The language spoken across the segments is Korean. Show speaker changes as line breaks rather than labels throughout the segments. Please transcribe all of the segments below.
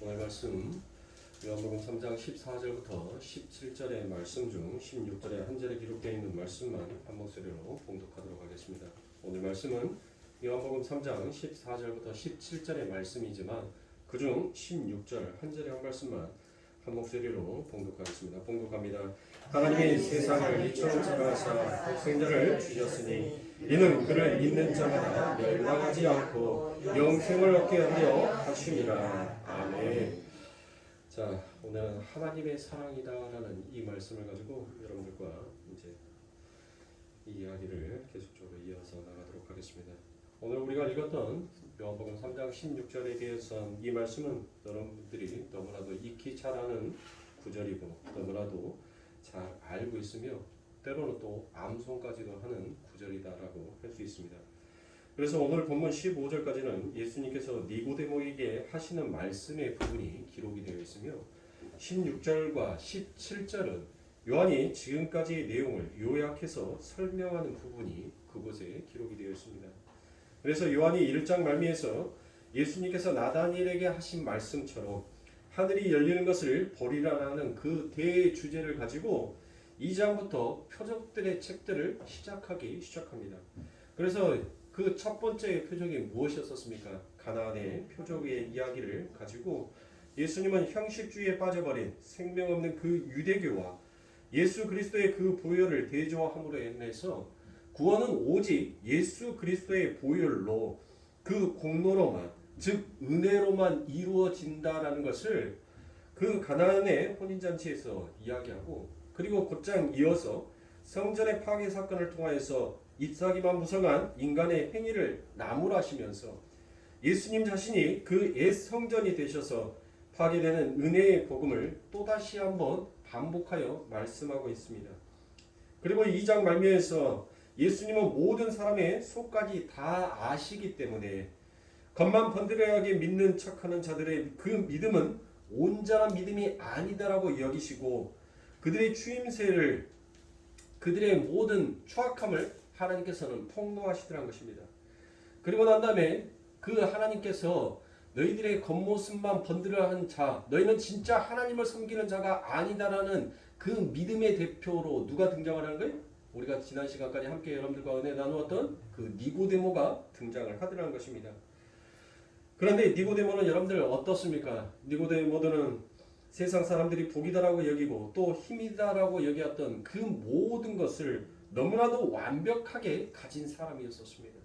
오늘 말씀 요한복음 3장 14절부터 17절의 말씀 중 16절에 한 절에 기록되어 있는 말씀만 한 목소리로 봉독하도록 하겠습니다. 오늘 말씀은 요한복음 3장 14절부터 17절의 말씀이지만 그중 16절 한 절의 한 말씀만 한 목소리로 봉독하겠습니다. 봉독합니다. 하나님이 세상을 이처럼 사랑하사 독생자를 주셨으니 이는 그를 믿는 자마다 멸망하지 않고 영생을 얻게 하려 하심이라. 아멘. 자, 오늘은 하나님의 사랑이다라는 이 말씀을 가지고 여러분들과 이제 이 이야기를 계속적으로 이어서 나가도록 하겠습니다. 오늘 우리가 읽었던 요한복음 3장 16절에 대해서 이 말씀은 여러분들이 너무나도 익히 잘 아는 구절이고 너무나도 잘 알고 있으며 때로는 또 암송까지도 하는 구절이다라고 할 수 있습니다. 그래서 오늘 본문 15절까지는 예수님께서 니고데모에게 하시는 말씀의 부분이 기록이 되어 있으며 16절과 17절은 요한이 지금까지의 내용을 요약해서 설명하는 부분이 그곳에 기록이 되어 있습니다. 그래서 요한이 1장 말미에서 예수님께서 나다니엘에게 하신 말씀처럼 하늘이 열리는 것을 보리라는 그 대주제를 가지고 2장부터 표적들의 책들을 시작합니다. 그래서 그 첫 번째 표적이 무엇이었습니까? 가나안의 표적의 이야기를 가지고 예수님은 형식주의에 빠져버린 생명 없는 그 유대교와 예수 그리스도의 그 보혈을 대조함으로 인해서 구원은 오직 예수 그리스도의 보혈로 그 공로로만 즉 은혜로만 이루어진다라는 것을 그 가나안의 혼인잔치에서 이야기하고 그리고 곧장 이어서 성전의 파괴 사건을 통하여서 잎사귀만 무성한 인간의 행위를 나무라시면서 예수님 자신이 그 옛 성전이 되셔서 파괴되는 은혜의 복음을 또다시 한번 반복하여 말씀하고 있습니다. 그리고 2장 말미에서 예수님은 모든 사람의 속까지 다 아시기 때문에 겉만 번드러하게 믿는 척하는 자들의 그 믿음은 온전한 믿음이 아니다라고 여기시고 그들의 추임새를 그들의 모든 추악함을 하나님께서는 폭로하시더란 것입니다. 그리고 난 다음에 그 하나님께서 너희들의 겉모습만 번드러한 자, 너희는 진짜 하나님을 섬기는 자가 아니다라는 그 믿음의 대표로 누가 등장을 하는 거예요? 우리가 지난 시간까지 함께 여러분들과 은혜 나누었던 그 니고데모가 등장을 하더라는 것입니다. 그런데 니고데모는 여러분들 어떻습니까? 니고데모는 세상 사람들이 복이다라고 여기고 또 힘이다라고 여겼던 그 모든 것을 너무나도 완벽하게 가진 사람이었습니다.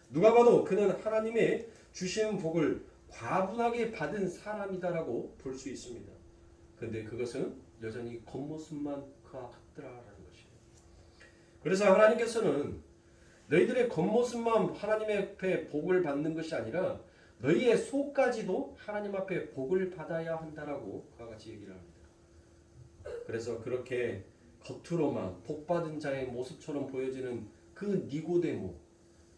누가 봐도 그는 하나님의 주시는 복을 과분하게 받은 사람이다라고 볼 수 있습니다. 그런데 그것은 여전히 겉모습만 같더라라는 것이에요. 그래서 하나님께서는 너희들의 겉모습만 하나님 앞에 복을 받는 것이 아니라 너희의 속까지도 하나님 앞에 복을 받아야 한다라고 그와 같이 얘기를 합니다. 그래서 그렇게 겉으로만 복받은 자의 모습처럼 보여지는 그 니고데모,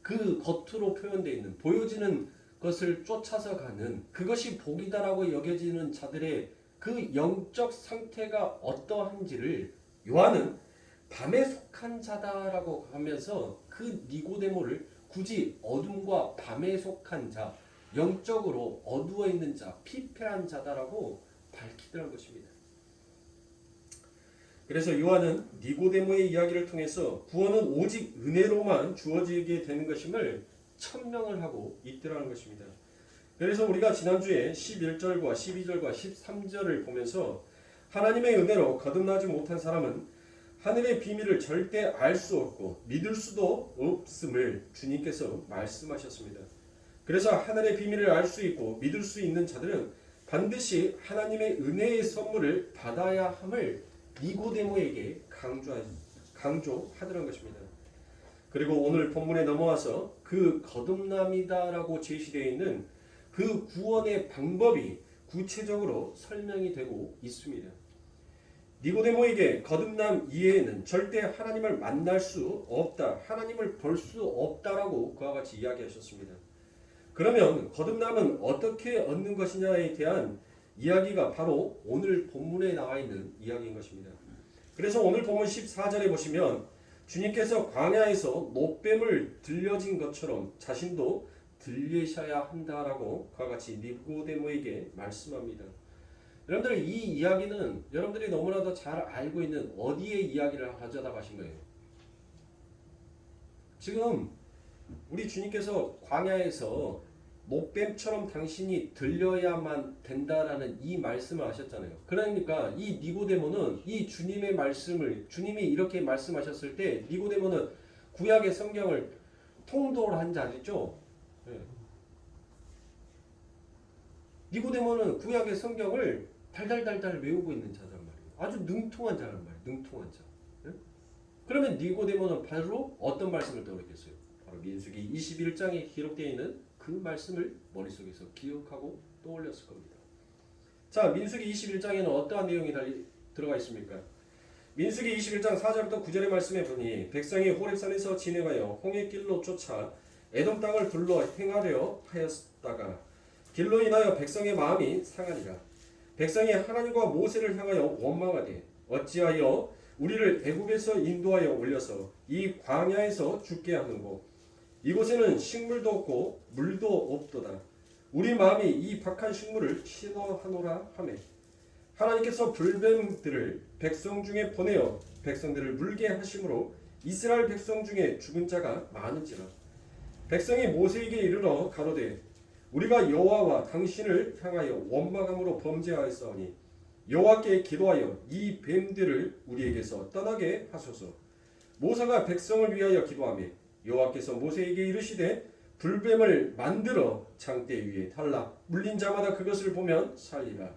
그 겉으로 표현되어 있는 보여지는 것을 쫓아서 가는 그것이 복이다라고 여겨지는 자들의 그 영적 상태가 어떠한지를 요한은 밤에 속한 자다라고 하면서 그 니고데모를 굳이 어둠과 밤에 속한 자, 영적으로 어두워 있는 자, 피폐한 자다라고 밝히더란 것입니다. 그래서 요한은 니고데모의 이야기를 통해서 구원은 오직 은혜로만 주어지게 되는 것임을 천명을 하고 있더라는 것입니다. 그래서 우리가 지난주에 11절과 12절과 13절을 보면서 하나님의 은혜로 거듭나지 못한 사람은 하늘의 비밀을 절대 알 수 없고 믿을 수도 없음을 주님께서 말씀하셨습니다. 그래서 하늘의 비밀을 알 수 있고 믿을 수 있는 자들은 반드시 하나님의 은혜의 선물을 받아야 함을 니고데모에게 강조하더란 것입니다. 그리고 오늘 본문에 넘어와서 그 거듭남이다라고 제시되어 있는 그 구원의 방법이 구체적으로 설명이 되고 있습니다. 니고데모에게 거듭남 이외에는 절대 하나님을 만날 수 없다, 하나님을 볼 수 없다라고 그와 같이 이야기하셨습니다. 그러면 거듭남은 어떻게 얻는 것이냐에 대한 이야기가 바로 오늘 본문에 나와 있는 이야기인 것입니다. 그래서 오늘 본문 14절에 보시면 주님께서 광야에서 노뱀을 들려진 것처럼 자신도 들리셔야 한다라고 그와 같이 니고데모에게 말씀합니다. 여러분들 이 이야기는 여러분들이 너무나도 잘 알고 있는 어디의 이야기를 가져다 가신 거예요? 지금 우리 주님께서 광야에서 목뱀처럼 당신이 들려야만 된다라는 이 말씀을 하셨잖아요. 그러니까 이 니고데모는 이 주님의 말씀을 주님이 이렇게 말씀하셨을 때 니고데모는 구약의 성경을 통독한 자죠. 네. 니고데모는 구약의 성경을 달달달달 외우고 있는 자란 말이에요. 아주 능통한 자란 말이에요. 능통한 자. 네? 그러면 니고데모는 바로 어떤 말씀을 떠올렸겠어요? 바로 민수기 21장에 기록되어 있는 그 말씀을 머릿속에서 기억하고 떠올렸을 겁니다. 자, 민수기 21장에는 어떠한 내용이 들어가 있습니까? 민수기 21장 4절부터 9절의 말씀에 보니 백성이 호렙산에서 진행하여 홍해길로 쫓아 에돔 땅을 둘러 행하려 하였다가 길로 인하여 백성의 마음이 상하니라. 백성이 하나님과 모세를 향하여 원망하되 어찌하여 우리를 애굽에서 인도하여 올려서 이 광야에서 죽게 하는고 이곳에는 식물도 없고 물도 없도다. 우리 마음이 이 박한 식물을 싫어하노라 하매 하나님께서 불뱀들을 백성 중에 보내어 백성들을 물게 하심으로 이스라엘 백성 중에 죽은 자가 많은지라. 백성이 모세에게 이르러 가로되 우리가 여호와와 당신을 향하여 원망함으로 범죄하였사오니 여호와께 기도하여 이 뱀들을 우리에게서 떠나게 하소서. 모세가 백성을 위하여 기도하며 여호와께서 모세에게 이르시되 불뱀을 만들어 장대 위에 달라 물린 자마다 그것을 보면 살리라.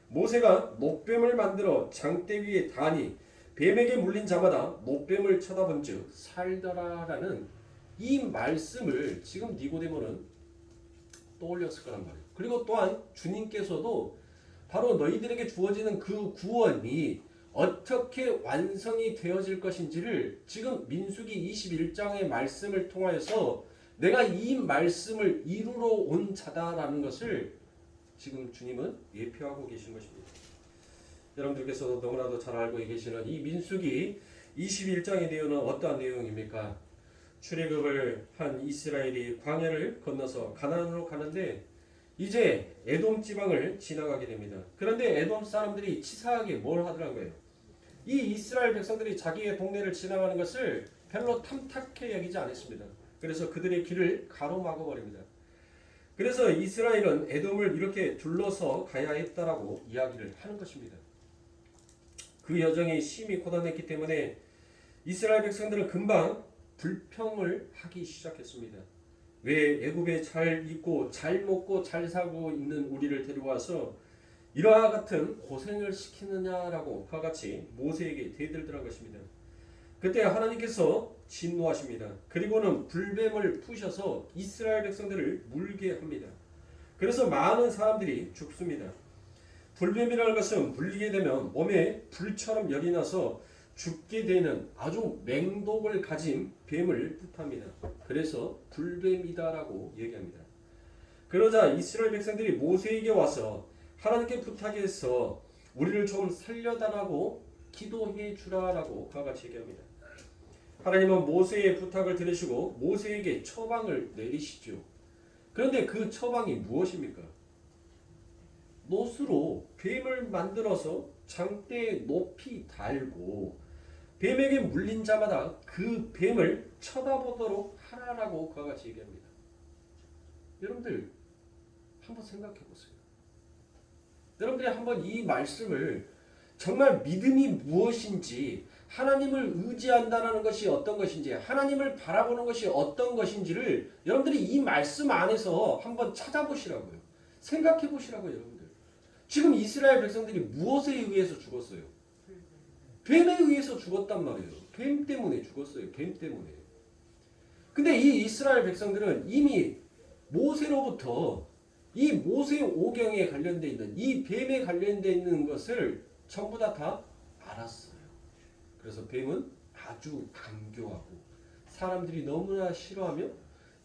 모세가 목뱀을 만들어 장대 위에 다니 뱀에게 물린 자마다 목뱀을 쳐다본즉 살더라라는 이 말씀을 지금 니고데모는 떠올렸을 거란 말이에요. 그리고 또한 주님께서도 바로 너희들에게 주어지는 그 구원이 어떻게 완성이 되어질 것인지를 지금 민수기 21장의 말씀을 통하여서 내가 이 말씀을 이루러 온 자다라는 것을 지금 주님은 예표하고 계신 것입니다. 여러분들께서도 너무나도 잘 알고 계시는 이 민수기 21장의 내용은 어떠한 내용입니까? 출애굽을 한 이스라엘이 광야를 건너서 가나안으로 가는데 이제 에돔 지방을 지나가게 됩니다. 그런데 에돔 사람들이 치사하게 뭘 하더라고요? 이 이스라엘 백성들이 자기의 동네를 지나가는 것을 별로 탐탁해 여기지 않았습니다. 그래서 그들의 길을 가로막아 버립니다. 그래서 이스라엘은 에돔을 이렇게 둘러서 가야 했다라고 이야기를 하는 것입니다. 그 여정이 심히 고단했기 때문에 이스라엘 백성들은 금방 불평을 하기 시작했습니다. 왜 애굽에 잘 있고 잘 먹고 잘 살고 있는 우리를 데려와서 이러한 같은 고생을 시키느냐라고 그와 같이 모세에게 대들더란 것입니다. 그때 하나님께서 진노하십니다. 그리고는 불뱀을 푸셔서 이스라엘 백성들을 물게 합니다. 그래서 많은 사람들이 죽습니다. 불뱀이라는 것은 물리게 되면 몸에 불처럼 열이 나서 죽게 되는 아주 맹독을 가진 뱀을 뜻합니다. 그래서 불뱀이다라고 얘기합니다. 그러자 이스라엘 백성들이 모세에게 와서 하나님께 부탁해서 우리를 좀 살려달라고 기도해 주라라고 그와 같이 얘기합니다. 하나님은 모세의 부탁을 들으시고 모세에게 처방을 내리시죠. 그런데 그 처방이 무엇입니까? 못으로 뱀을 만들어서 장대에 높이 달고 뱀에게 물린 자마다 그 뱀을 쳐다보도록 하라라고 그와 같이 얘기합니다. 여러분들 한번 생각해 보세요. 여러분들이 한번 이 말씀을 정말 믿음이 무엇인지 하나님을 의지한다는 것이 어떤 것인지 하나님을 바라보는 것이 어떤 것인지를 여러분들이 이 말씀 안에서 한번 찾아보시라고요. 생각해 보시라고요. 여러분들. 지금 이스라엘 백성들이 무엇에 의해서 죽었어요? 뱀에 의해서 죽었단 말이에요. 뱀 때문에 죽었어요. 뱀 때문에. 근데 이 이스라엘 백성들은 이미 모세로부터 이 모세 오경에 관련되어 있는 이 뱀에 관련되어 있는 것을 전부 다 알았어요. 그래서 뱀은 아주 강교하고 사람들이 너무나 싫어하며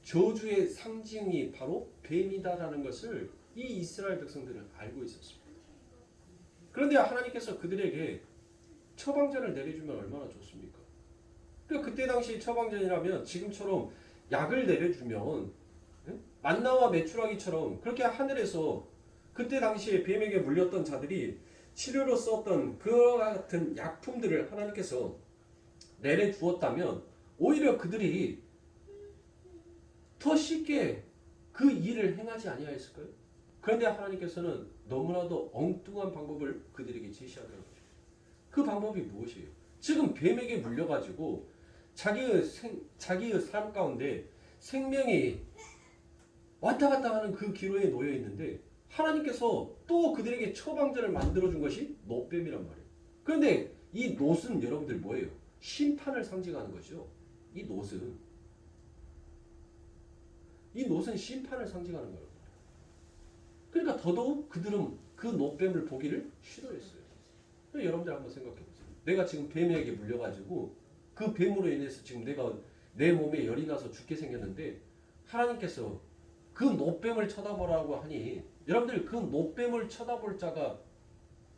저주의 상징이 바로 뱀이다라는 것을 이 이스라엘 백성들은 알고 있었습니다. 그런데 하나님께서 그들에게 처방전을 내려주면 얼마나 좋습니까? 그때 당시 처방전이라면 지금처럼 약을 내려주면 만나와 메추라기처럼 그렇게 하늘에서 그때 당시에 뱀에게 물렸던 자들이 치료로 썼던 그와 같은 약품들을 하나님께서 내려 주었다면 오히려 그들이 더 쉽게 그 일을 행하지 아니하였을까요? 그런데 하나님께서는 너무나도 엉뚱한 방법을 그들에게 제시하더라고요. 그 방법이 무엇이에요? 지금 뱀에게 물려가지고 자기의 삶 가운데 생명이 왔다 갔다 하는 그 기로에 놓여 있는데 하나님께서 또 그들에게 처방전을 만들어준 것이 놋뱀이란 말이에요. 그런데 이 놋은 여러분들 뭐예요? 심판을 상징하는 것이죠. 이 놋은 심판을 상징하는 거예요. 그러니까 더더욱 그들은 그 놋뱀을 보기를 싫어했어요. 여러분들 한번 생각해 보세요. 내가 지금 뱀에게 물려가지고 그 뱀으로 인해서 지금 내가 내 몸에 열이 나서 죽게 생겼는데 하나님께서 그 놋뱀을 쳐다보라고 하니 여러분들 그 놋뱀을 쳐다볼 자가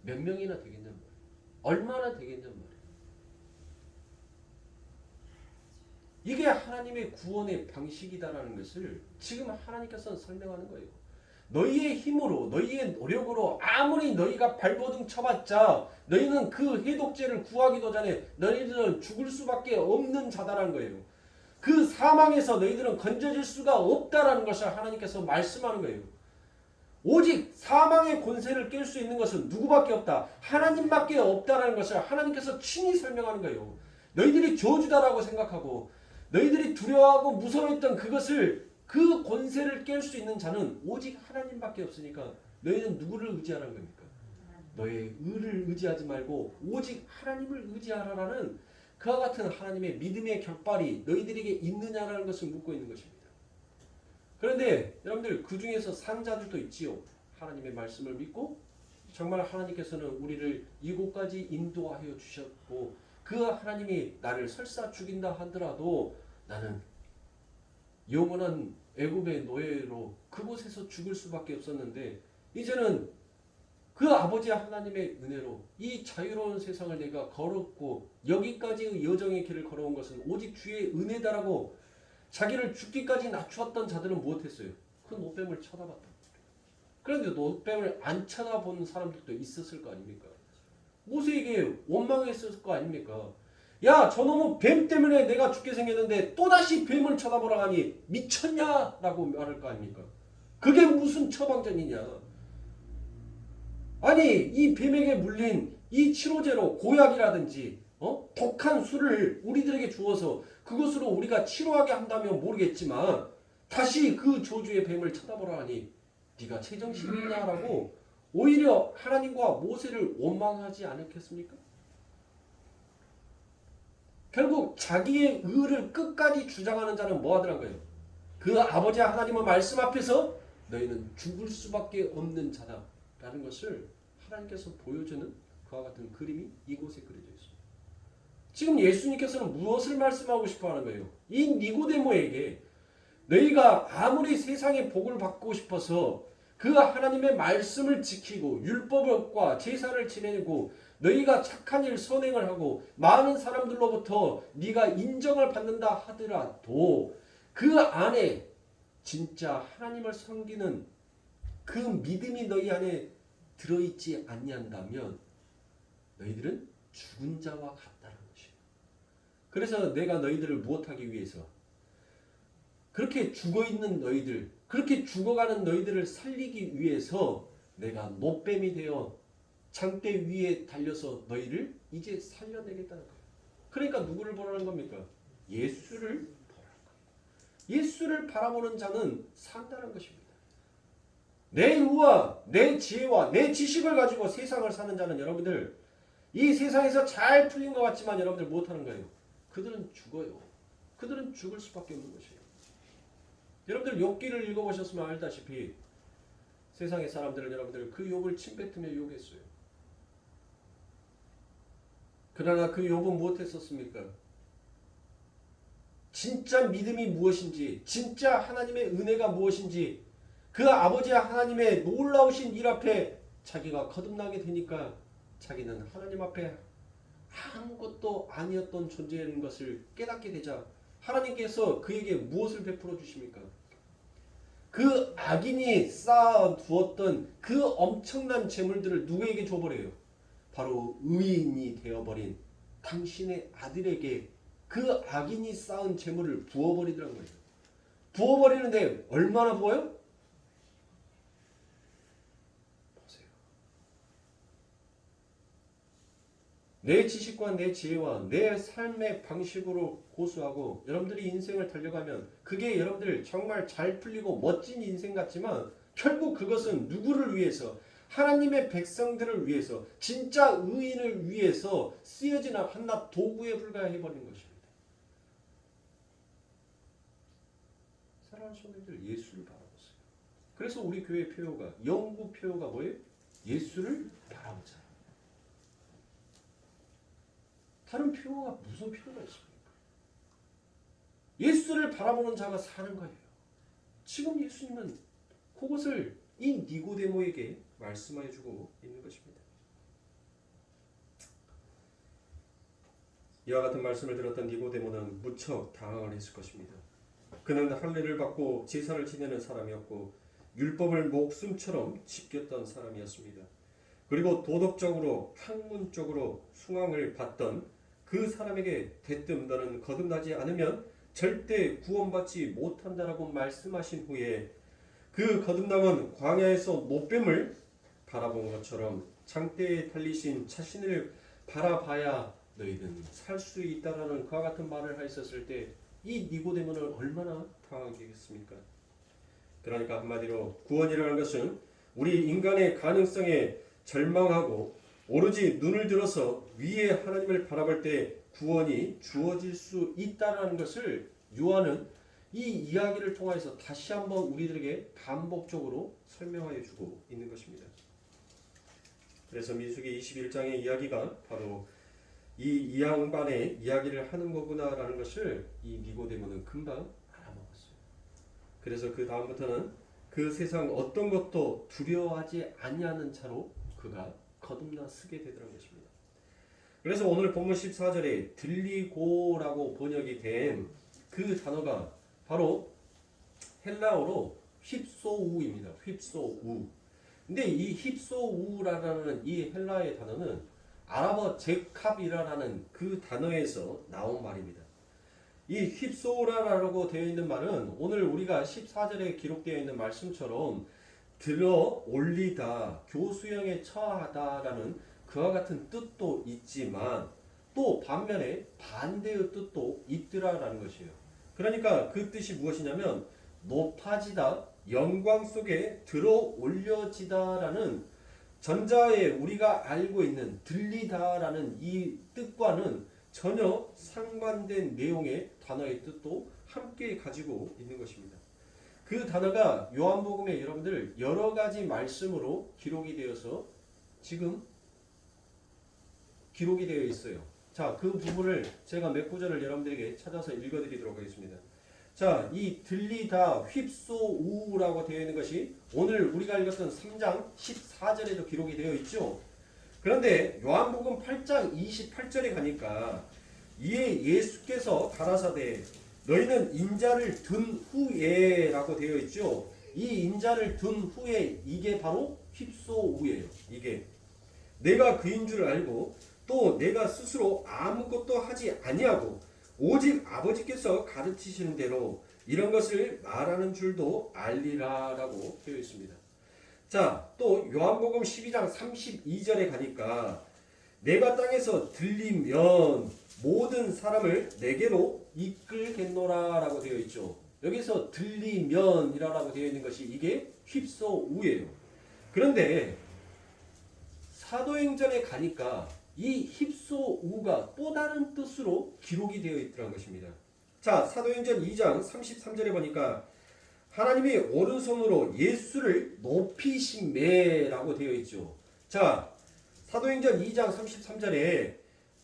몇 명이나 되겠냔 말이에요. 얼마나 되겠냔 말이에요. 이게 하나님의 구원의 방식이다라는 것을 지금 하나님께서 설명하는 거예요. 너희의 힘으로 너희의 노력으로 아무리 너희가 발버둥 쳐봤자 너희는 그 해독제를 구하기도 전에 너희들은 죽을 수밖에 없는 자다라는 거예요. 그 사망에서 너희들은 건져질 수가 없다라는 것을 하나님께서 말씀하는 거예요. 오직 사망의 권세를 깰 수 있는 것은 누구밖에 없다. 하나님밖에 없다라는 것을 하나님께서 친히 설명하는 거예요. 너희들이 저주다라고 생각하고 너희들이 두려워하고 무서워했던 그것을 그 권세를 깰 수 있는 자는 오직 하나님밖에 없으니까 너희는 누구를 의지하라는 겁니까? 너의 의를 의지하지 말고 오직 하나님을 의지하라라는 그와 같은 하나님의 믿음의 격발이 너희들에게 있느냐라는 것을 묻고 있는 것입니다. 그런데 여러분들 그 중에서 상자들도 있지요. 하나님의 말씀을 믿고 정말 하나님께서는 우리를 이곳까지 인도하여 주셨고 그 하나님이 나를 설사 죽인다 하더라도 나는 영원한 애굽의 노예로 그곳에서 죽을 수밖에 없었는데 이제는 그 아버지 하나님의 은혜로 이 자유로운 세상을 내가 걸었고 여기까지의 여정의 길을 걸어온 것은 오직 주의 은혜다라고 자기를 죽기까지 낮추었던 자들은 무엇했어요? 그 놋뱀을 쳐다봤다. 그런데 놋뱀을 안 쳐다보는 사람들도 있었을 거 아닙니까? 모세에게 원망했을 거 아닙니까? 야, 저놈은 뱀 때문에 내가 죽게 생겼는데 또다시 뱀을 쳐다보라 하니 미쳤냐라고 말할 거 아닙니까? 그게 무슨 처방전이냐? 아니, 이 뱀에게 물린 이 치료제로 고약이라든지 독한 술을 우리들에게 주어서 그것으로 우리가 치료하게 한다면 모르겠지만 다시 그 저주의 뱀을 쳐다보라 하니 네가 제정신이냐라고 오히려 하나님과 모세를 원망하지 않았겠습니까? 결국 자기의 의를 끝까지 주장하는 자는 뭐 하더란 거예요? 그 아버지 하나님의 말씀 앞에서 너희는 죽을 수밖에 없는 자다라는 것을 하나님께서 보여주는 그와 같은 그림이 이곳에 그려져 있습니다. 지금 예수님께서는 무엇을 말씀하고 싶어 하는 거예요? 이 니고데모에게 너희가 아무리 세상의 복을 받고 싶어서 그 하나님의 말씀을 지키고 율법과 제사를 지내고 너희가 착한 일 선행을 하고 많은 사람들로부터 네가 인정을 받는다 하더라도 그 안에 진짜 하나님을 섬기는 그 믿음이 너희 안에 들어있지 아니한다면 너희들은 죽은 자와 같다는 것이에요. 그래서 내가 너희들을 무엇하기 위해서 그렇게 죽어있는 너희들, 그렇게 죽어가는 너희들을 살리기 위해서 내가 놋뱀이 되어 장대 위에 달려서 너희를 이제 살려내겠다는 거예요. 그러니까 누구를 보라는 겁니까? 예수를 보라는 거예요. 예수를 바라보는 자는 산다는 것입니다. 내 의와 내 지혜와 내 지식을 가지고 세상을 사는 자는 여러분들 이 세상에서 잘 풀린 것 같지만 여러분들 못하는 거예요. 그들은 죽어요. 그들은 죽을 수밖에 없는 것이에요. 여러분들 욥기를 읽어보셨으면 알다시피 세상의 사람들은 여러분들 그 욥을 침뱉으며 욕했어요. 그러나 그 욥은 무엇했었습니까? 진짜 믿음이 무엇인지 진짜 하나님의 은혜가 무엇인지 그 아버지 하나님의 놀라우신 일 앞에 자기가 거듭나게 되니까 자기는 하나님 앞에 아무것도 아니었던 존재인 것을 깨닫게 되자 하나님께서 그에게 무엇을 베풀어 주십니까? 그 그 악인이 쌓아두었던 그 엄청난 재물들을 누구에게 줘버려요? 바로 의인이 되어버린 당신의 아들에게 그 악인이 쌓은 재물을 부어버리더란 거예요. 부어버리는데 얼마나 부어요? 보세요. 내 지식과 내 지혜와 내 삶의 방식으로 고수하고 여러분들이 인생을 달려가면 그게 여러분들 정말 잘 풀리고 멋진 인생 같지만 결국 그것은 누구를 위해서? 하나님의 백성들을 위해서, 진짜 의인을 위해서 쓰여지는 한낱 도구에 불과해버린 것입니다. 사랑하는 성도님들, 예수를 바라보세요. 그래서 우리 교회 표어가, 영구 표어가 뭐예요? 예수를 바라보자. 다른 표어가 무슨 표어가 있습니까? 예수를 바라보는 자가 사는 거예요. 지금 예수님은 그것을 이 니고데모에게 말씀해 주고 있는 것입니다. 이와 같은 말씀을 들었던 니고데모는 무척 당황을 했을 것입니다. 그는 할례를 받고 제사를 지내는 사람이었고 율법을 목숨처럼 지켰던 사람이었습니다. 그리고 도덕적으로 학문적으로 숭앙을 받던 그 사람에게 대뜸 너는 거듭나지 않으면 절대 구원받지 못한다라고 말씀하신 후에 그 거듭남은 광야에서 못뱀을 바라본 것처럼 장대에 달리신 자신을 바라봐야 너희는 살 수 있다라는 그와 같은 말을 하셨을 때 이 니고데모는 얼마나 당황하겠습니까? 그러니까 한마디로 구원이라는 것은 우리 인간의 가능성에 절망하고 오로지 눈을 들어서 위에 하나님을 바라볼 때 구원이 주어질 수 있다라는 것을 요한은 이 이야기를 통해서 다시 한번 우리들에게 반복적으로 설명하여 주고 있는 것입니다. 그래서 민수기 21장의 이야기가 바로 이 양반의 이야기를 하는 거구나라는 것을 이 니고데모는 금방 알아먹었어요. 그래서 그 다음부터는 그 세상 어떤 것도 두려워하지 아니하는 자로 그가 거듭나 쓰게 되더라는 것입니다. 그래서 오늘 본문 14절에 들리고라고 번역이 된 그 단어가 바로 헬라어로 휩소우입니다. 휩소우. 근데 이 휩소우라는 이 헬라의 단어는 아랍어 제캅이라는 그 단어에서 나온 말입니다. 이 휩소우라라고 되어 있는 말은 오늘 우리가 14절에 기록되어 있는 말씀처럼 들어 올리다, 교수형에 처하다라는 그와 같은 뜻도 있지만 또 반면에 반대의 뜻도 있더라라는 것이에요. 그러니까 그 뜻이 무엇이냐면 높아지다, 영광 속에 들어 올려지다라는 전자에 우리가 알고 있는 들리다라는 이 뜻과는 전혀 상반된 내용의 단어의 뜻도 함께 가지고 있는 것입니다. 그 단어가 요한복음에 여러분들 여러 가지 말씀으로 기록이 되어서 지금 기록이 되어 있어요. 자, 그 부분을 제가 몇 구절을 여러분들에게 찾아서 읽어드리도록 하겠습니다. 자, 이 들리다 휩소우라고 되어 있는 것이 오늘 우리가 읽었던 3장 14절에도 기록이 되어 있죠. 그런데 요한복음 8장 28절에 가니까 이에 예수께서 가라사대 너희는 인자를 든 후에 라고 되어 있죠. 이 인자를 든 후에 이게 바로 휩소우예요. 이게 내가 그인 줄 알고 또 내가 스스로 아무것도 하지 아니하고 오직 아버지께서 가르치시는 대로 이런 것을 말하는 줄도 알리라라고 되어 있습니다. 자, 또 요한복음 12장 32절에 가니까 내가 땅에서 들리면 모든 사람을 내게로 이끌겠노라라고 되어 있죠. 여기서 들리면이라고 되어 있는 것이 이게 휩소우예요. 그런데 사도행전에 가니까 이 휩소우가 또 다른 뜻으로 기록이 되어 있더라는 것입니다. 자, 사도행전 2장 33절에 보니까 하나님이 오른손으로 예수를 높이심에라고 되어 있죠. 자, 사도행전 2장 33절에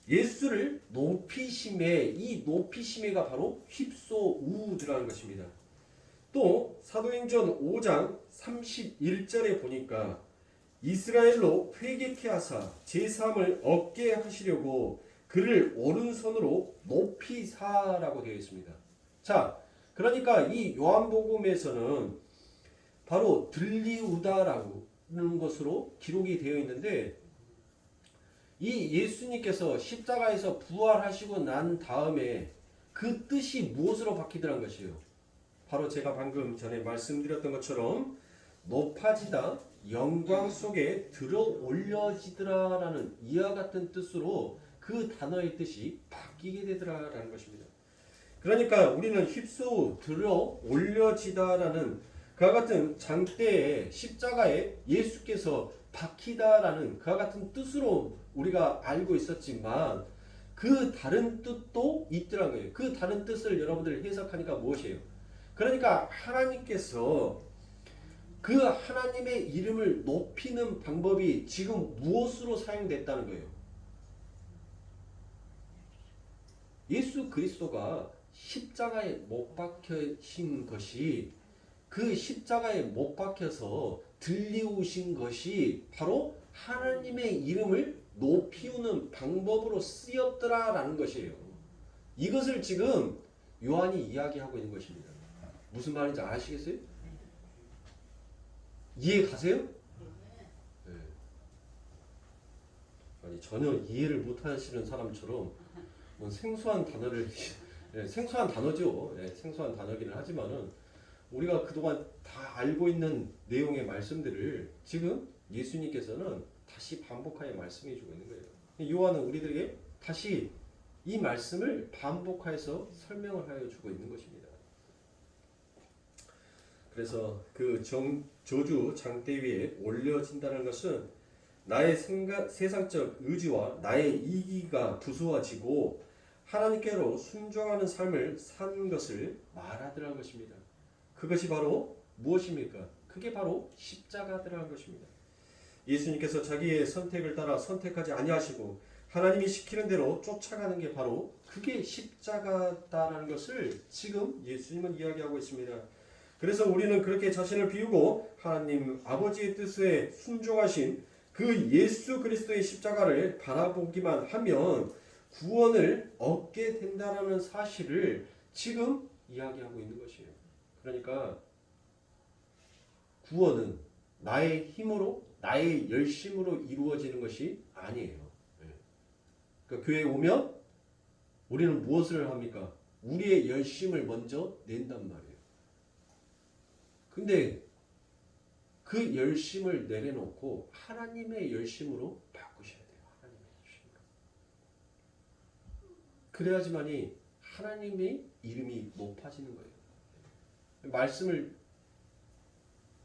예수를 높이심에, 이 높이심에가 바로 휩소우드라는 것입니다. 또 사도행전 5장 31절에 보니까 이스라엘로 회개케 하사 제3을 얻게 하시려고 그를 오른손으로 높이사라고 되어 있습니다. 자, 그러니까 이 요한복음에서는 바로 들리우다라는 것으로 기록이 되어 있는데, 이 예수님께서 십자가에서 부활하시고 난 다음에 그 뜻이 무엇으로 바뀌더란 것이에요? 바로 제가 방금 전에 말씀드렸던 것처럼 높아지다, 영광 속에 들어 올려지더라라는 이와 같은 뜻으로 그 단어의 뜻이 바뀌게 되더라라는 것입니다. 그러니까 우리는 휩쓸어 들어 올려지다라는 그와 같은 장대의 십자가에 예수께서 박히다라는 그와 같은 뜻으로 우리가 알고 있었지만, 그 다른 뜻도 있더란 거예요. 그 다른 뜻을 여러분들 해석하니까 무엇이에요? 그러니까 하나님께서 그 하나님의 이름을 높이는 방법이 지금 무엇으로 사용됐다는 거예요? 예수 그리스도가 십자가에 못 박히신 것이, 그 십자가에 못 박혀서 들리우신 것이 바로 하나님의 이름을 높이우는 방법으로 쓰였더라라는 것이에요. 이것을 지금 요한이 이야기하고 있는 것입니다. 무슨 말인지 아시겠어요? 이해 가세요? 네. 아니, 전혀 이해를 못하시는 사람처럼 생소한 단어를 생소한 단어죠. 생소한 단어기는 하지만은 우리가 그동안 다 알고 있는 내용의 말씀들을 지금 예수님께서는 다시 반복하여 말씀해 주고 있는 거예요. 요한은 우리들에게 다시 이 말씀을 반복해서 설명을 하여 주고 있는 것입니다. 그래서 그 저주 장대 위에 올려진다는 것은 나의 세상적 의지와 나의 이기가 부수어지고 하나님께로 순종하는 삶을 사는 것을 말하더라는 것입니다. 그것이 바로 무엇입니까? 그게 바로 십자가더라는 것입니다. 예수님께서 자기의 선택을 따라 선택하지 아니하시고 하나님이 시키는 대로 쫓아가는 게 바로 그게 십자가다라는 것을 지금 예수님은 이야기하고 있습니다. 그래서 우리는 그렇게 자신을 비우고 하나님 아버지의 뜻에 순종하신 그 예수 그리스도의 십자가를 바라보기만 하면 구원을 얻게 된다라는 사실을 지금 이야기하고 있는 것이에요. 그러니까 구원은 나의 힘으로, 나의 열심으로 이루어지는 것이 아니에요. 그러니까 교회에 오면 우리는 무엇을 합니까? 우리의 열심을 먼저 낸단 말이에요. 근데 그 열심을 내려놓고 하나님의 열심으로 바꾸셔야 돼요. 하나님의 열심으로. 그래야지만이 하나님의 이름이 높아지는 거예요. 말씀을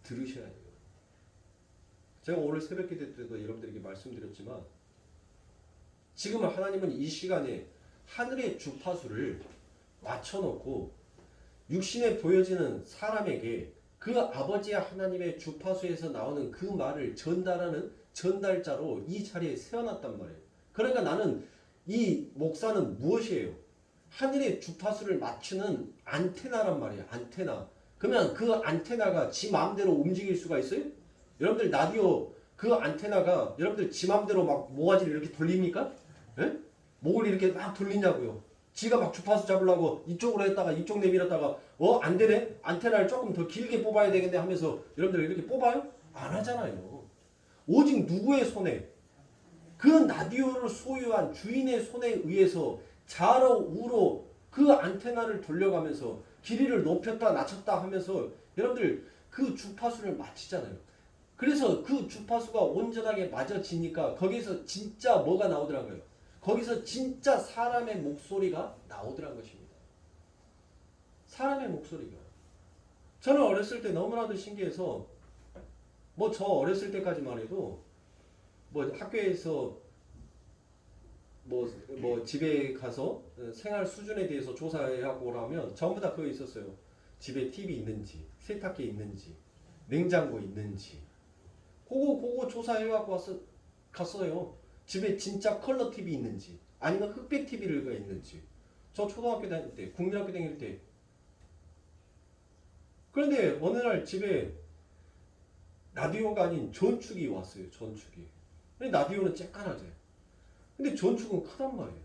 들으셔야 돼요. 제가 오늘 새벽 기도 때도 여러분들에게 말씀드렸지만, 지금 하나님은 이 시간에 하늘의 주파수를 맞춰놓고 육신에 보여지는 사람에게 그 아버지의 하나님의 주파수에서 나오는 그 말을 전달하는 전달자로 이 자리에 세워놨단 말이에요. 그러니까 나는, 이 목사는 무엇이에요? 하늘의 주파수를 맞추는 안테나란 말이에요. 안테나. 그러면 그 안테나가 지 마음대로 움직일 수가 있어요? 여러분들 라디오 그 안테나가 여러분들 지 마음대로 막 모가지를 이렇게 돌립니까? 예? 목을 이렇게 막 돌리냐고요. 지가 막 주파수 잡으려고 이쪽으로 했다가 이쪽 내밀었다가 안 되네? 안테나를 조금 더 길게 뽑아야 되겠네 하면서 여러분들 이렇게 뽑아요? 안 하잖아요. 오직 누구의 손에? 그 라디오를 소유한 주인의 손에 의해서 좌로 우로 그 안테나를 돌려가면서 길이를 높였다 낮췄다 하면서 여러분들 그 주파수를 맞추잖아요. 그래서 그 주파수가 온전하게 맞아지니까 거기서 진짜 뭐가 나오더라고요. 거기서 진짜 사람의 목소리가 나오더란 것입니다. 사람의 목소리가. 저는 어렸을 때 너무나도 신기해서, 저 어렸을 때까지만 해도 학교에서 집에 가서 생활 수준에 대해서 조사하고 오라면 전부 다 그거 있었어요. 집에 TV 있는지, 세탁기 있는지, 냉장고 있는지. 그거 조사해갖고 갔어요. 집에 진짜 컬러 TV 있는지, 아니면 흑백 TV가 있는지. 저 초등학교 다닐 때, 국민학교 다닐 때. 그런데 어느 날 집에 라디오가 아닌 전축이 왔어요. 전축이. 근데 라디오는 쬐깐하죠. 근데 전축은 크단 말이에요.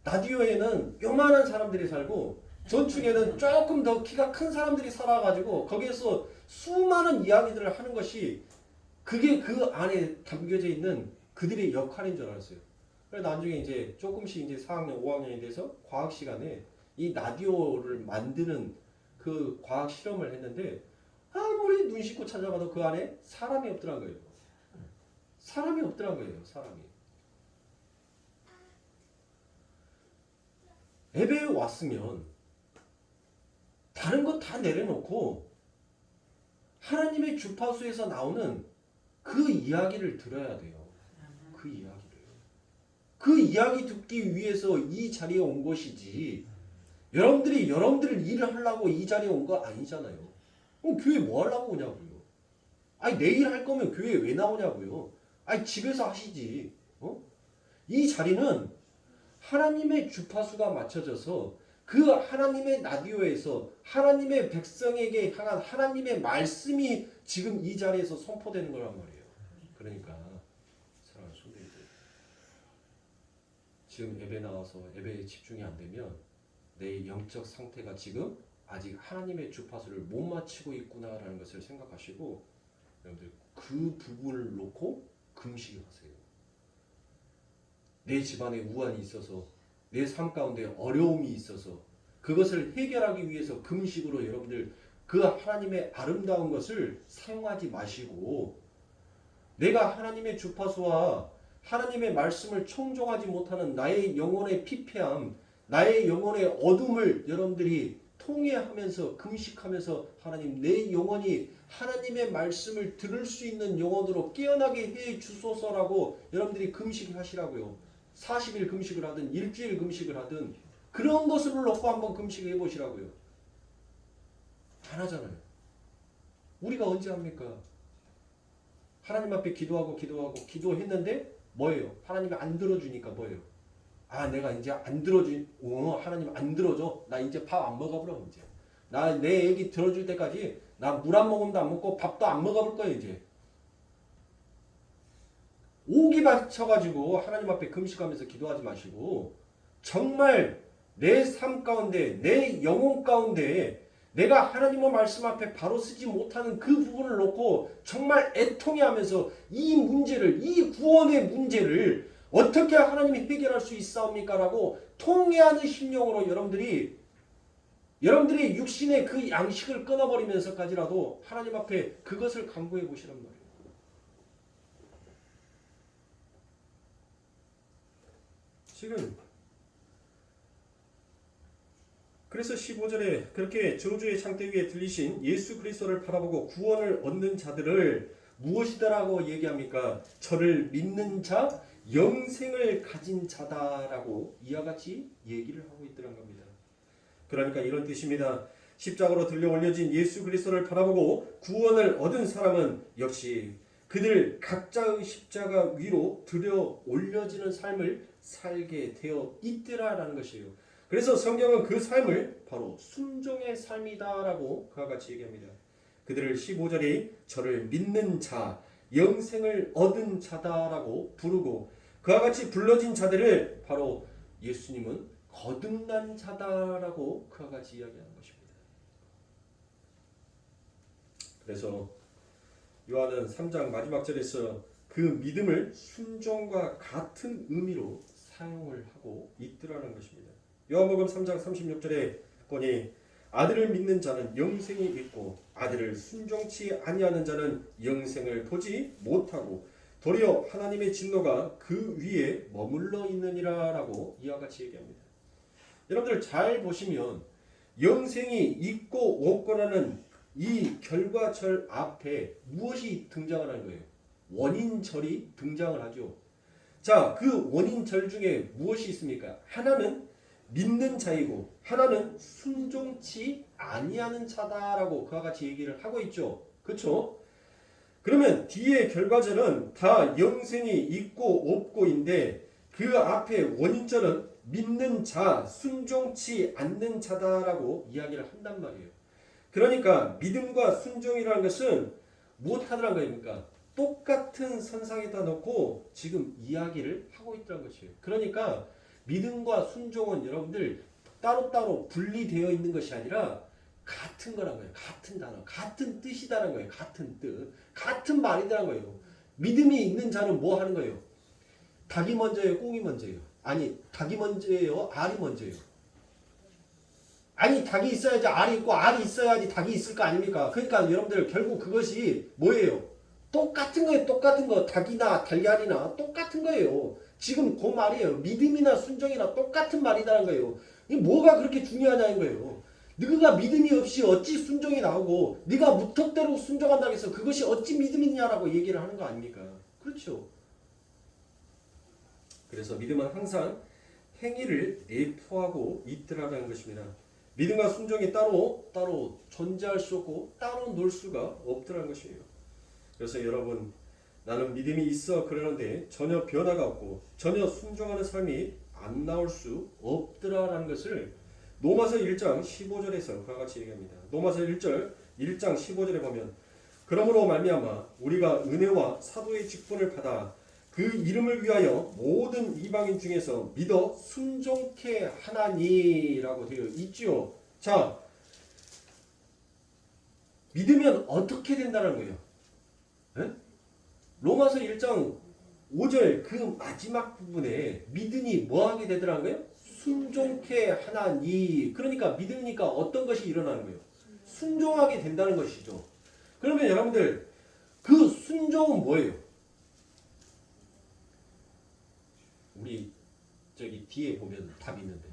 라디오에는 요만한 사람들이 살고 전충에는 조금 더 키가 큰 사람들이 살아가지고 거기에서 수많은 이야기들을 하는 것이 그게 그 안에 담겨져 있는 그들의 역할인 줄 알았어요. 그래서 나중에 이제 조금씩 이제 4학년, 5학년이 돼서 과학 시간에 이 라디오를 만드는 그 과학 실험을 했는데 아무리 눈 씻고 찾아봐도 그 안에 사람이 없더란 거예요. 사람이 없더란 거예요. 사람이. 예배에 왔으면 다른 거 다 내려놓고 하나님의 주파수에서 나오는 그 이야기를 들어야 돼요. 그 이야기를. 그 이야기 듣기 위해서 이 자리에 온 것이지 여러분들이 여러분들 일을 하려고 이 자리에 온 거 아니잖아요. 그럼 교회 뭐 하려고 오냐고요. 아니 내일 할 거면 교회 왜 나오냐고요. 아니 집에서 하시지. 이 자리는 하나님의 주파수가 맞춰져서 그 하나님의 라디오에서 하나님의 백성에게 향한 하나님의 말씀이 지금 이 자리에서 선포되는 거란 말이에요. 그러니까 사랑하는 성도님들, 지금 예배 나와서 예배에 집중이 안 되면 내 영적 상태가 지금 아직 하나님의 주파수를 못 맞추고 있구나라는 것을 생각하시고 여러분들 그 부분을 놓고 금식을 하세요. 내 집안에 우환이 있어서 내 삶 가운데 어려움이 있어서 그것을 해결하기 위해서 금식으로 여러분들 그 하나님의 아름다운 것을 사용하지 마시고 내가 하나님의 주파수와 하나님의 말씀을 청종하지 못하는 나의 영혼의 피폐함, 나의 영혼의 어둠을 여러분들이 통회하면서 금식하면서 하나님 내 영혼이 하나님의 말씀을 들을 수 있는 영혼으로 깨어나게 해 주소서라고 여러분들이 금식하시라고요. 40일 금식을 하든 일주일 금식을 하든 그런 것을 놓고 한번 금식을 해보시라고요. 안 하잖아요. 우리가 언제 합니까? 하나님 앞에 기도하고 기도했는데 뭐예요? 하나님이 안 들어주니까 뭐예요? 아 내가 이제 안 들어주 하나님 안 들어줘. 나 이제 밥 안 먹어버려 이제. 나 내 얘기 들어줄 때까지 나 물 한 모금도 안 먹고 밥도 안 먹어볼 거예요 이제. 오기 받쳐가지고 하나님 앞에 금식하면서 기도하지 마시고 정말 내 삶 가운데 내 영혼 가운데 내가 하나님의 말씀 앞에 바로 서지 못하는 그 부분을 놓고 정말 애통해하면서 이 문제를 이 구원의 문제를 어떻게 하나님이 해결할 수 있사옵니까? 라고 통회하는 심령으로 여러분들이 육신의 그 양식을 끊어버리면서까지라도 하나님 앞에 그것을 간구해 보시란 말이에요. 지금 그래서 15절에 그렇게 저주의 창대 위에 들리신 예수 그리스도를 바라보고 구원을 얻는 자들을 무엇이다라고 얘기합니까? 저를 믿는 자, 영생을 가진 자다라고 이와 같이 얘기를 하고 있더란 겁니다. 그러니까 이런 뜻입니다. 십자가로 들려 올려진 예수 그리스도를 바라보고 구원을 얻은 사람은 역시 그들 각자의 십자가 위로 들여 올려지는 삶을 살게 되어 있더라라는 것이에요. 그래서 성경은 그 삶을 바로 순종의 삶이다라고 그와 같이 얘기합니다. 그들을 15절에 저를 믿는 자, 영생을 얻은 자다라고 부르고 그와 같이 불러진 자들을 바로 예수님은 거듭난 자다라고 그와 같이 이야기하는 것입니다. 그래서 요한은 3장 마지막 절에서 그 믿음을 순종과 같은 의미로 사용을 하고 있더라는 것입니다. 요한복음 3장 36절에 보니 아들을 믿는 자는 영생이 있고 아들을 순종치 아니하는 자는 영생을 보지 못하고 도리어 하나님의 진노가 그 위에 머물러 있느니라 라고 이와 같이 얘기합니다. 여러분들 잘 보시면 영생이 있고 없고라는 이 결과절 앞에 무엇이 등장을 하는 거예요? 원인절이 등장을 하죠. 자, 그 원인절 중에 무엇이 있습니까? 하나는 믿는 자이고 하나는 순종치 아니하는 자다라고 그와 같이 얘기를 하고 있죠. 그렇죠? 그러면 뒤에 결과절은 다 영생이 있고 없고인데 그 앞에 원인절은 믿는 자, 순종치 않는 자다라고 이야기를 한단 말이에요. 그러니까 믿음과 순종이라는 것은 무엇하더란 거입니까? 똑같은 선상에다 놓고 지금 이야기를 하고 있다는 것이에요. 그러니까 믿음과 순종은 여러분들
따로따로 분리되어 있는 것이 아니라 같은 거란 거예요. 같은 단어, 같은 뜻이다라는 거예요. 같은 뜻, 같은 말이다라는 거예요. 믿음이 있는 자는 뭐 하는 거예요? 닭이 먼저예요, 꽁이 먼저예요? 아니, 닭이 먼저예요, 알이 먼저예요? 아니, 닭이 있어야지 알이 있고 알이 있어야지 닭이 있을 거 아닙니까? 그러니까 여러분들 결국 그것이 뭐예요? 똑같은 거예요. 똑같은 거. 닭이나 달걀이나 똑같은 거예요. 지금 그 말이에요. 믿음이나 순종이나 똑같은 말이라는 거예요. 이 뭐가 그렇게 중요하냐는 거예요. 너가 믿음이 없이 어찌 순종이 나오고 네가 무턱대로 순종한다고 해서 그것이 어찌 믿음이냐라고 얘기를 하는 거 아닙니까? 그렇죠. 그래서 믿음은 항상 행위를 내포하고 있더라는 것입니다. 믿음과 순종이 따로 존재할 수 없고 따로 놀 수가 없더라는 것이에요. 그래서 여러분, 나는 믿음이 있어 그러는데 전혀 변화가 없고 전혀 순종하는 삶이 안 나올 수 없더라라는 것을 로마서 1장 15절에서 그와 같이 얘기합니다. 로마서 1장 15절에 보면 그러므로 말미암아 우리가 은혜와 사도의 직분을 받아 그 이름을 위하여 모든 이방인 중에서 믿어 순종케 하나니라고 되어 있지요. 자, 믿으면 어떻게 된다는 거예요? 에? 로마서 1장 5절 그 마지막 부분에 믿으니 뭐하게 되더라는 거예요? 순종케 하나니. 그러니까 믿으니까 어떤 것이 일어나는 거예요? 순종하게 된다는 것이죠. 그러면 여러분들 그 순종은 뭐예요? 우리 저기 뒤에 보면 답이 있는데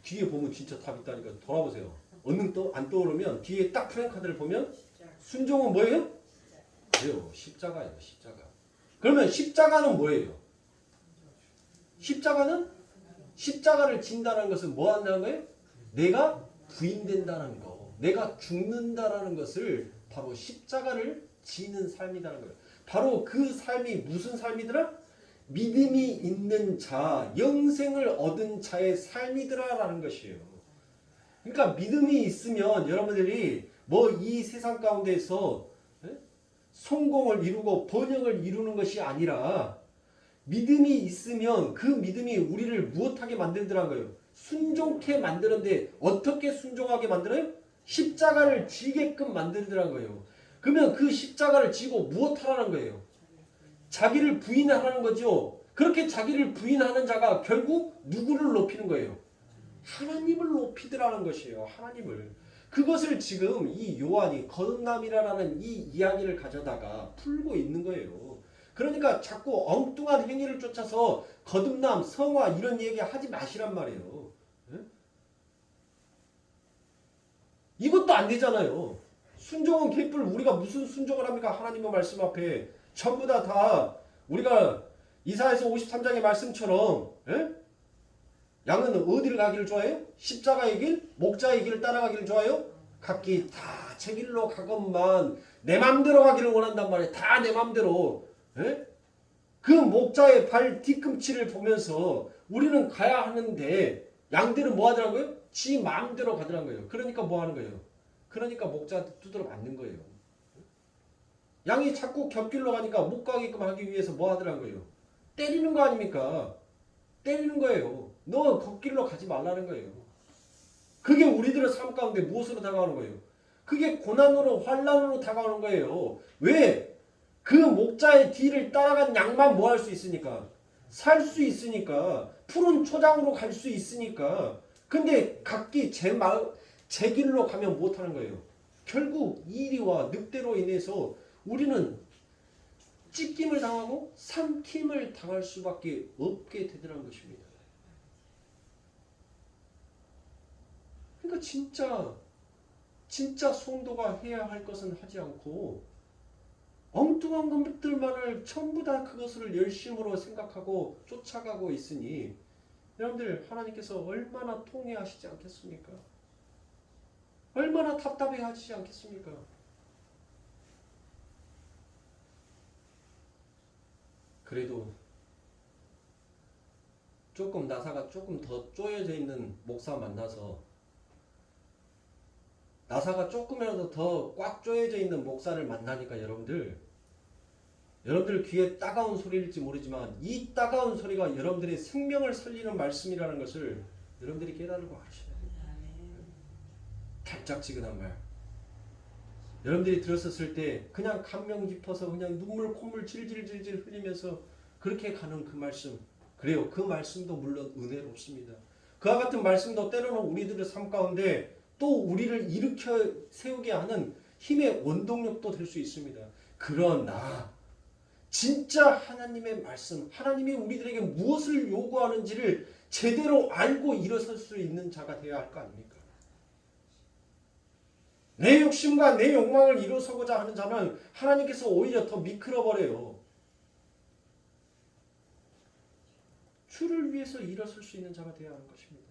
뒤에 보면 진짜 답이 있다니까 돌아보세요. 언능 또 안 떠오르면 뒤에 딱 프랭카드를 보면 순종은 뭐예요? 뭐예요? 십자가예요. 십자가. 그러면 십자가는 뭐예요? 십자가를 진다는 것은 뭐 한다는 거예요? 내가 부인된다는 거. 내가 죽는다라는 것을 바로 십자가를 지는 삶이라는 거예요. 바로 그 삶이 무슨 삶이더라? 믿음이 있는 자, 영생을 얻은 자의 삶이더라라는 것이에요. 그러니까 믿음이 있으면 여러분들이 뭐 이 세상 가운데서 성공을 이루고 번영을 이루는 것이 아니라 믿음이 있으면 그 믿음이 우리를 무엇하게 만들더라는 거예요? 순종케 만드는데 어떻게 순종하게 만들어요? 십자가를 지게끔 만들더라는 거예요. 그러면 그 십자가를 지고 무엇하라는 거예요? 자기를 부인하라는 거죠. 그렇게 자기를 부인하는 자가 결국 누구를 높이는 거예요? 하나님을 높이더라는 것이에요. 하나님을. 그것을 지금 이 요한이 거듭남이라는 이 이야기를 가져다가 풀고 있는 거예요. 그러니까 자꾸 엉뚱한 행위를 쫓아서 거듭남, 성화 이런 얘기 하지 마시란 말이에요. 이것도 안 되잖아요. 순종은 개뿔. 우리가 무슨 순종을 합니까? 하나님의 말씀 앞에 전부 다 우리가 이사야서 53장의 말씀처럼 양은 어디를 가기를 좋아해요? 십자가의 길? 목자의 길을 따라가기를 좋아해요? 각기 다 제 길로 가건만 내 맘대로 가기를 원한단 말이에요. 다 내 맘대로. 그 목자의 발 뒤꿈치를 보면서 우리는 가야 하는데 양들은 뭐 하더라고요? 지 마음대로 가더란 거예요. 그러니까 뭐 하는 거예요? 그러니까 목자한테 두드려 맞는 거예요. 양이 자꾸 곁길로 가니까 못 가게끔 하기 위해서 뭐 하더란 거예요? 때리는 거 아닙니까? 때리는 거예요. 너 겉길로 가지 말라는 거예요. 그게 우리들의 삶 가운데 무엇으로 다가오는 거예요? 그게 고난으로 환난으로 다가오는 거예요. 왜? 그 목자의 뒤를 따라간 양만 뭐 할 수 있으니까? 살 수 있으니까. 푸른 초장으로 갈 수 있으니까. 근데 각기 제 길로 가면 못하는 거예요. 결국 이리와 늑대로 인해서 우리는 찢김을 당하고 삼킴을 당할 수밖에 없게 되더라는 것입니다. 그러니까 진짜 성도가 해야 할 것은 하지 않고 엉뚱한 것들만을 전부 다 그것을 열심으로 생각하고 쫓아가고 있으니 여러분들 하나님께서 얼마나 통회하시지 않겠습니까? 얼마나 답답해 하시지 않겠습니까? 그래도 나사가 조금 더 쪼여져 있는 목사 만나서 나사가 조금이라도 더 꽉 조여져 있는 목사를 만나니까 여러분들 귀에 따가운 소리일지 모르지만 이 따가운 소리가 여러분들의 생명을 살리는 말씀이라는 것을 여러분들이 깨달고 하셔야 돼요. 달짝지근한 말. 여러분들이 들었었을 때 그냥 감명 깊어서 그냥 눈물 콧물 질질질질 흘리면서 그렇게 가는 그 말씀. 그래요. 그 말씀도 물론 은혜롭습니다. 그와 같은 말씀도 때로는 우리들의 삶 가운데 또 우리를 일으켜 세우게 하는 힘의 원동력도 될 수 있습니다. 그러나 진짜 하나님의 말씀, 하나님이 우리들에게 무엇을 요구하는지를 제대로 알고 일어설 수 있는 자가 되어야 할 거 아닙니까? 내 욕심과 내 욕망을 이루어서고자 하는 자는 하나님께서 오히려 더 미끄러버려요. 주를 위해서 일어설 수 있는 자가 되어야 하는 것입니다.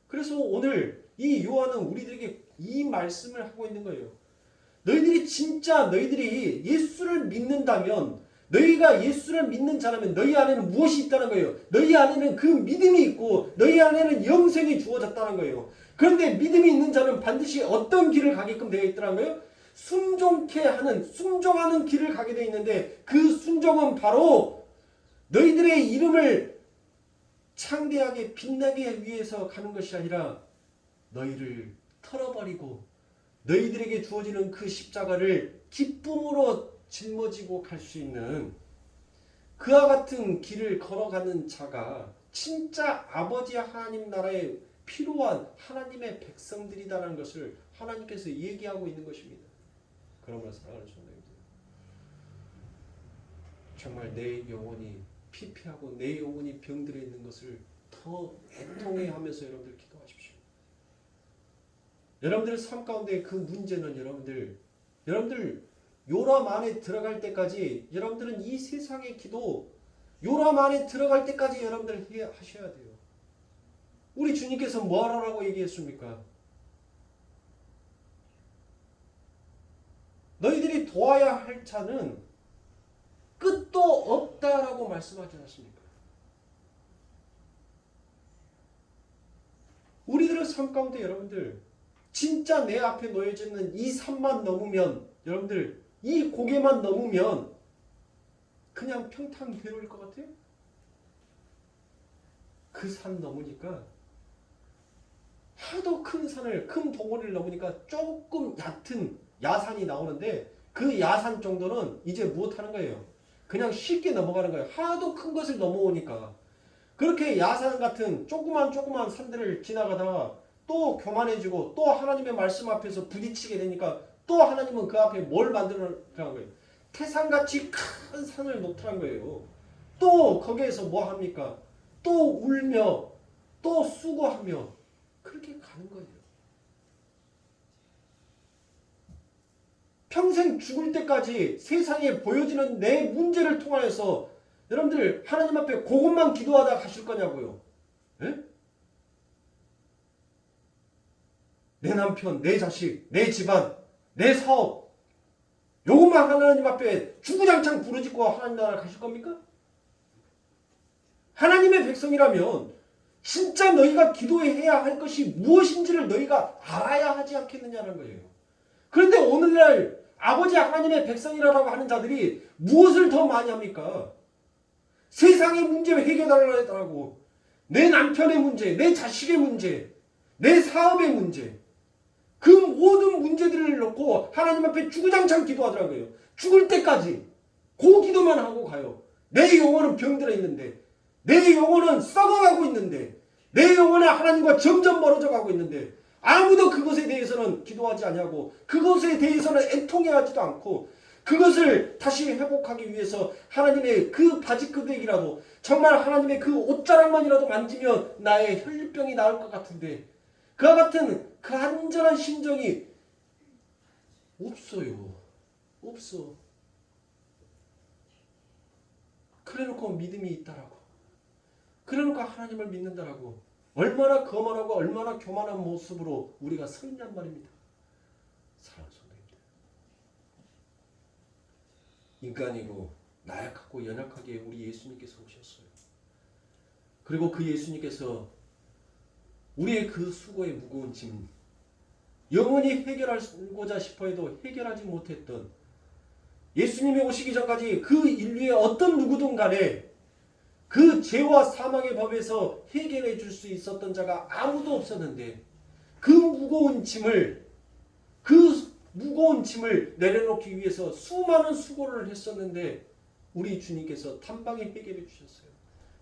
그래서 오늘 이 요한은 우리들에게 이 말씀을 하고 있는 거예요. 너희들이 진짜 너희들이 예수를 믿는다면, 너희가 예수를 믿는 자라면 너희 안에는 무엇이 있다는 거예요. 너희 안에는 그 믿음이 있고 너희 안에는 영생이 주어졌다는 거예요. 그런데 믿음이 있는 자는 반드시 어떤 길을 가게끔 되어 있더라는 거예요. 순종하는 길을 가게 되어 있는데 그 순종은 바로 너희들의 이름을 창대하게 빛나게 위해서 가는 것이 아니라 너희를 털어버리고 너희들에게 주어지는 그 십자가를 기쁨으로 짊어지고 갈 수 있는 그와 같은 길을 걸어가는 자가 진짜 아버지 하나님 나라에 필요한 하나님의 백성들이다라는 것을 하나님께서 얘기하고 있는 것입니다. 그러므로 사랑하는 성도님들, 정말 내 영혼이 피폐하고 내 영혼이 병들어 있는 것을 더 애통해하면서 여러분들 기도하십시오. 여러분들의 삶 가운데 그 문제는 여러분들 요람 안에 들어갈 때까지 여러분들은 이 세상의 기도 요람 안에 들어갈 때까지 여러분들 하셔야 돼요. 우리 주님께서 뭐 하라고 얘기했습니까? 너희들이 도와야 할 자는 끝도 없다라고 말씀하지 않았습니까? 우리들의 삶 가운데 여러분들 진짜 내 앞에 놓여져 있는 이 산만 넘으면 여러분들 이 고개만 넘으면 그냥 평탄 괴로울 것 같아요? 그 산 넘으니까 하도 큰 산을 큰 봉우리를 넘으니까 조금 얕은 야산이 나오는데 그 야산 정도는 이제 무엇하는 거예요? 그냥 쉽게 넘어가는 거예요. 하도 큰 것을 넘어오니까. 그렇게 야산 같은 조그만 산들을 지나가다가 또 교만해지고 또 하나님의 말씀 앞에서 부딪히게 되니까 또 하나님은 그 앞에 뭘 만들어라는 거예요? 태산같이 큰 산을 놓더란 거예요. 또 거기에서 뭐 합니까? 또 울며 또 수고하며 그렇게 가는 거예요. 평생 죽을 때까지 세상에 보여지는 내 문제를 통하여서 여러분들 하나님 앞에 그것만 기도하다 가실 거냐고요. 에? 내 남편, 내 자식, 내 집안, 내 사업 요것만 하나님 앞에 주구장창 부르짖고 하나님 나라 가실 겁니까? 하나님의 백성이라면 진짜 너희가 기도해야 할 것이 무엇인지를 너희가 알아야 하지 않겠느냐는 거예요. 그런데 오늘날 아버지 하나님의 백성이라고 하는 자들이 무엇을 더 많이 합니까? 세상의 문제 해결하려고 내 남편의 문제, 내 자식의 문제, 내 사업의 문제 그 모든 문제들을 놓고 하나님 앞에 주구장창 기도하더라고요. 죽을 때까지 그 기도만 하고 가요. 내 영혼은 병들어 있는데 내 영혼은 썩어가고 있는데 내 영혼은 하나님과 점점 멀어져 가고 있는데 아무도 그것에 대해서는 기도하지 않냐고 그것에 대해서는 애통해하지도 않고 그것을 다시 회복하기 위해서 하나님의 그 바지끄대기라도 정말 하나님의 그 옷자락만이라도 만지면 나의 혈류병이 나을 것 같은데 그와 같은 그 안전한 심정이 없어요. 없어. 그래놓고 믿음이 있다라고 그래놓고 하나님을 믿는다라고 얼마나 거만하고 얼마나 교만한 모습으로 우리가 서 있냔 말입니다. 사랑하는 성도님들, 인간이고 나약하고 연약하게 우리 예수님께서 오셨어요. 그리고 그 예수님께서 우리의 그 수고의 무거운 짐 영원히 해결하고자 싶어해도 해결하지 못했던 예수님이 오시기 전까지 그 인류의 어떤 누구든 간에 그 죄와 사망의 법에서 해결해 줄 수 있었던 자가 아무도 없었는데 그 무거운 짐을 내려놓기 위해서 수많은 수고를 했었는데 우리 주님께서 단방에 해결해 주셨어요.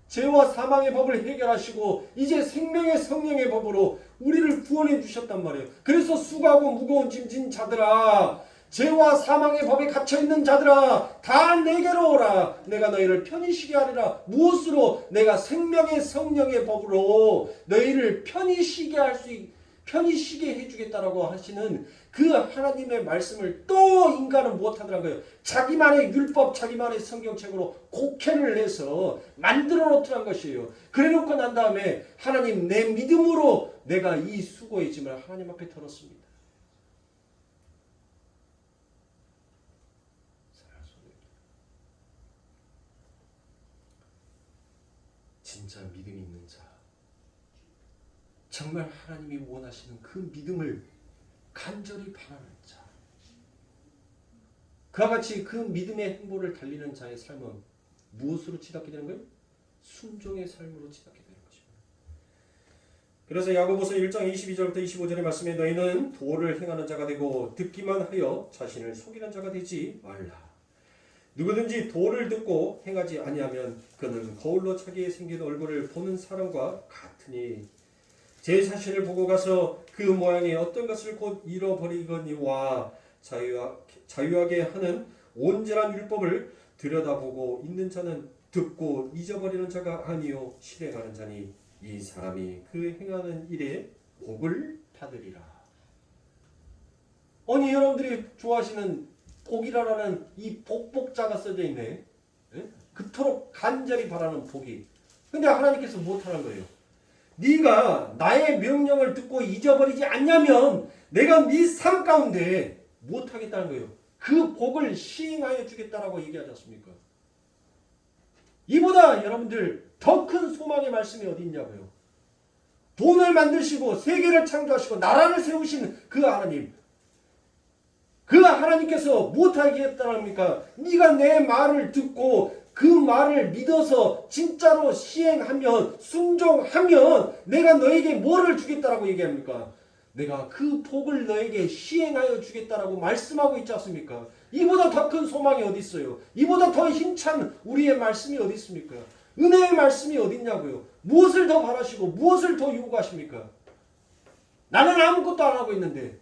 죄와 사망의 법을 해결하시고 이제 생명의 성령의 법으로 우리를 구원해 주셨단 말이에요. 그래서 수고하고 무거운 짐 진 자들아, 죄와 사망의 법에 갇혀있는 자들아, 다 내게로 오라. 내가 너희를 편히 쉬게 하리라. 무엇으로? 내가 생명의 성령의 법으로 너희를 편히 쉬게 해주겠다라고 하시는 그 하나님의 말씀을 또 인간은 무엇하더란 거예요? 자기만의 율법, 자기만의 성경책으로 곡해를 해서 만들어 놓더란 것이에요. 그래 놓고 난 다음에 하나님, 내 믿음으로 내가 이 수고의 짐을 하나님 앞에 털었습니다. 진짜 믿음 있는 자, 정말 하나님이 원하시는 그 믿음을 간절히 바라는 자, 그와 같이 그 믿음의 행보를 달리는 자의 삶은 무엇으로 치닫게 되는 거예요? 순종의 삶으로 치닫게 되는 것입니다. 그래서 야고보서 1장 22절부터 25절의 말씀에 너희는 도를 행하는 자가 되고 듣기만 하여 자신을 속이는 자가 되지 말라. 누구든지 도를 듣고 행하지 아니하면 그는 거울로 자기의 생긴 얼굴을 보는 사람과 같으니 제 자신을 보고 가서 그 모양이 어떤 것을 곧 잃어버리거니와 자유하게 하는 온전한 율법을 들여다보고 있는 자는 듣고 잊어버리는 자가 아니요 실행하는 자니 이 사람이 그 행하는 일에 복을 받으리라. 아니 여러분들이 좋아하시는 복이라는 이 복자가 써져 있네. 예? 그토록 간절히 바라는 복이. 근데 하나님께서 못하는 거예요. 네가 나의 명령을 듣고 잊어버리지 않냐면 내가 네 삶 가운데 못하겠다는 거예요. 그 복을 시행하여 주겠다라고 얘기하지 않습니까? 이보다 여러분들 더 큰 소망의 말씀이 어디 있냐고요. 돈을 만드시고 세계를 창조하시고 나라를 세우신 그 하나님, 그 하나님께서 못하겠다랍니까? 네가 내 말을 듣고 그 말을 믿어서 진짜로 시행하면, 순종하면 내가 너에게 뭐를 주겠다라고 얘기합니까? 내가 그 복을 너에게 시행하여 주겠다라고 말씀하고 있지 않습니까? 이보다 더 큰 소망이 어디 있어요? 이보다 더 힘찬 우리의 말씀이 어디 있습니까? 은혜의 말씀이 어디 있냐고요? 무엇을 더 바라시고 무엇을 더 요구하십니까? 나는 아무것도 안 하고 있는데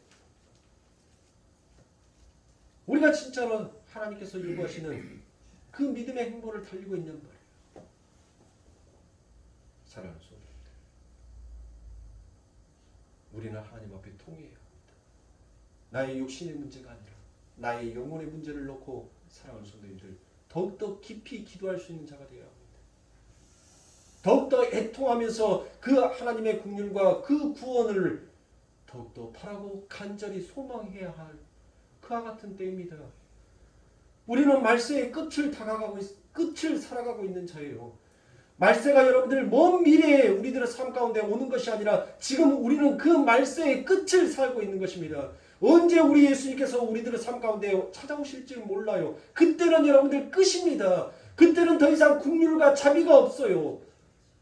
우리가 진짜로 하나님께서 요구하시는 그 믿음의 행보를 달리고 있는 말이에요. 사랑하는 성도님들, 우리는 하나님 앞에 통회해야 합니다. 나의 육신의 문제가 아니라 나의 영혼의 문제를 놓고 사랑하는 성도님들, 더욱더 깊이 기도할 수 있는 자가 되어야 합니다. 더욱더 애통하면서 그 하나님의 국률과 그 구원을 더욱더 바라고 간절히 소망해야 할 그와 같은 때입니다. 우리는 말세의 끝을 살아가고 있는 자예요. 말세가 여러분들 먼 미래에 우리들의 삶 가운데 오는 것이 아니라 지금 우리는 그 말세의 끝을 살고 있는 것입니다. 언제 우리 예수님께서 우리들의 삶 가운데 찾아오실지 몰라요. 그때는 여러분들 끝입니다. 그때는 더 이상 국률과 자비가 없어요.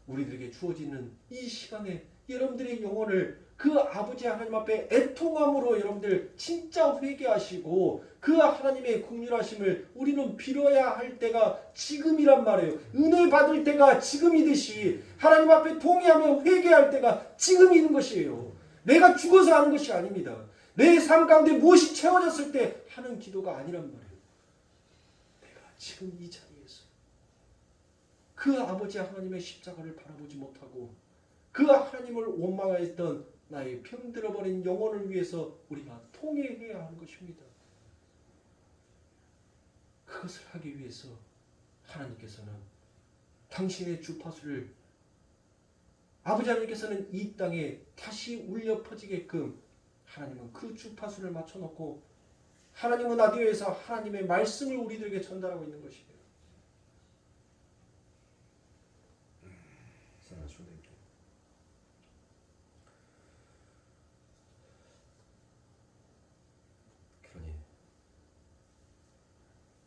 우리들에게 주어지는 이 시간에 여러분들의 영혼을 그 아버지 하나님 앞에 애통함으로 여러분들 진짜 회개하시고 그 하나님의 긍휼하심을 우리는 빌어야 할 때가 지금이란 말이에요. 은혜 받을 때가 지금이듯이 하나님 앞에 통회하며 회개할 때가 지금인 것이에요. 내가 죽어서 하는 것이 아닙니다. 내 삶 가운데 무엇이 채워졌을 때 하는 기도가 아니란 말이에요. 내가 지금 이 자리에서 그 아버지 하나님의 십자가를 바라보지 못하고 그 하나님을 원망하였던 나의 병들어버린 영혼을 위해서 우리가 통회해야 하는 것입니다. 그것을 하기 위해서 하나님께서는 당신의 주파수를, 아버지 하나님께서는 이 땅에 다시 울려 퍼지게끔 하나님은 그 주파수를 맞춰놓고 하나님은 라디오에서 하나님의 말씀을 우리들에게 전달하고 있는 것이에요. 그러니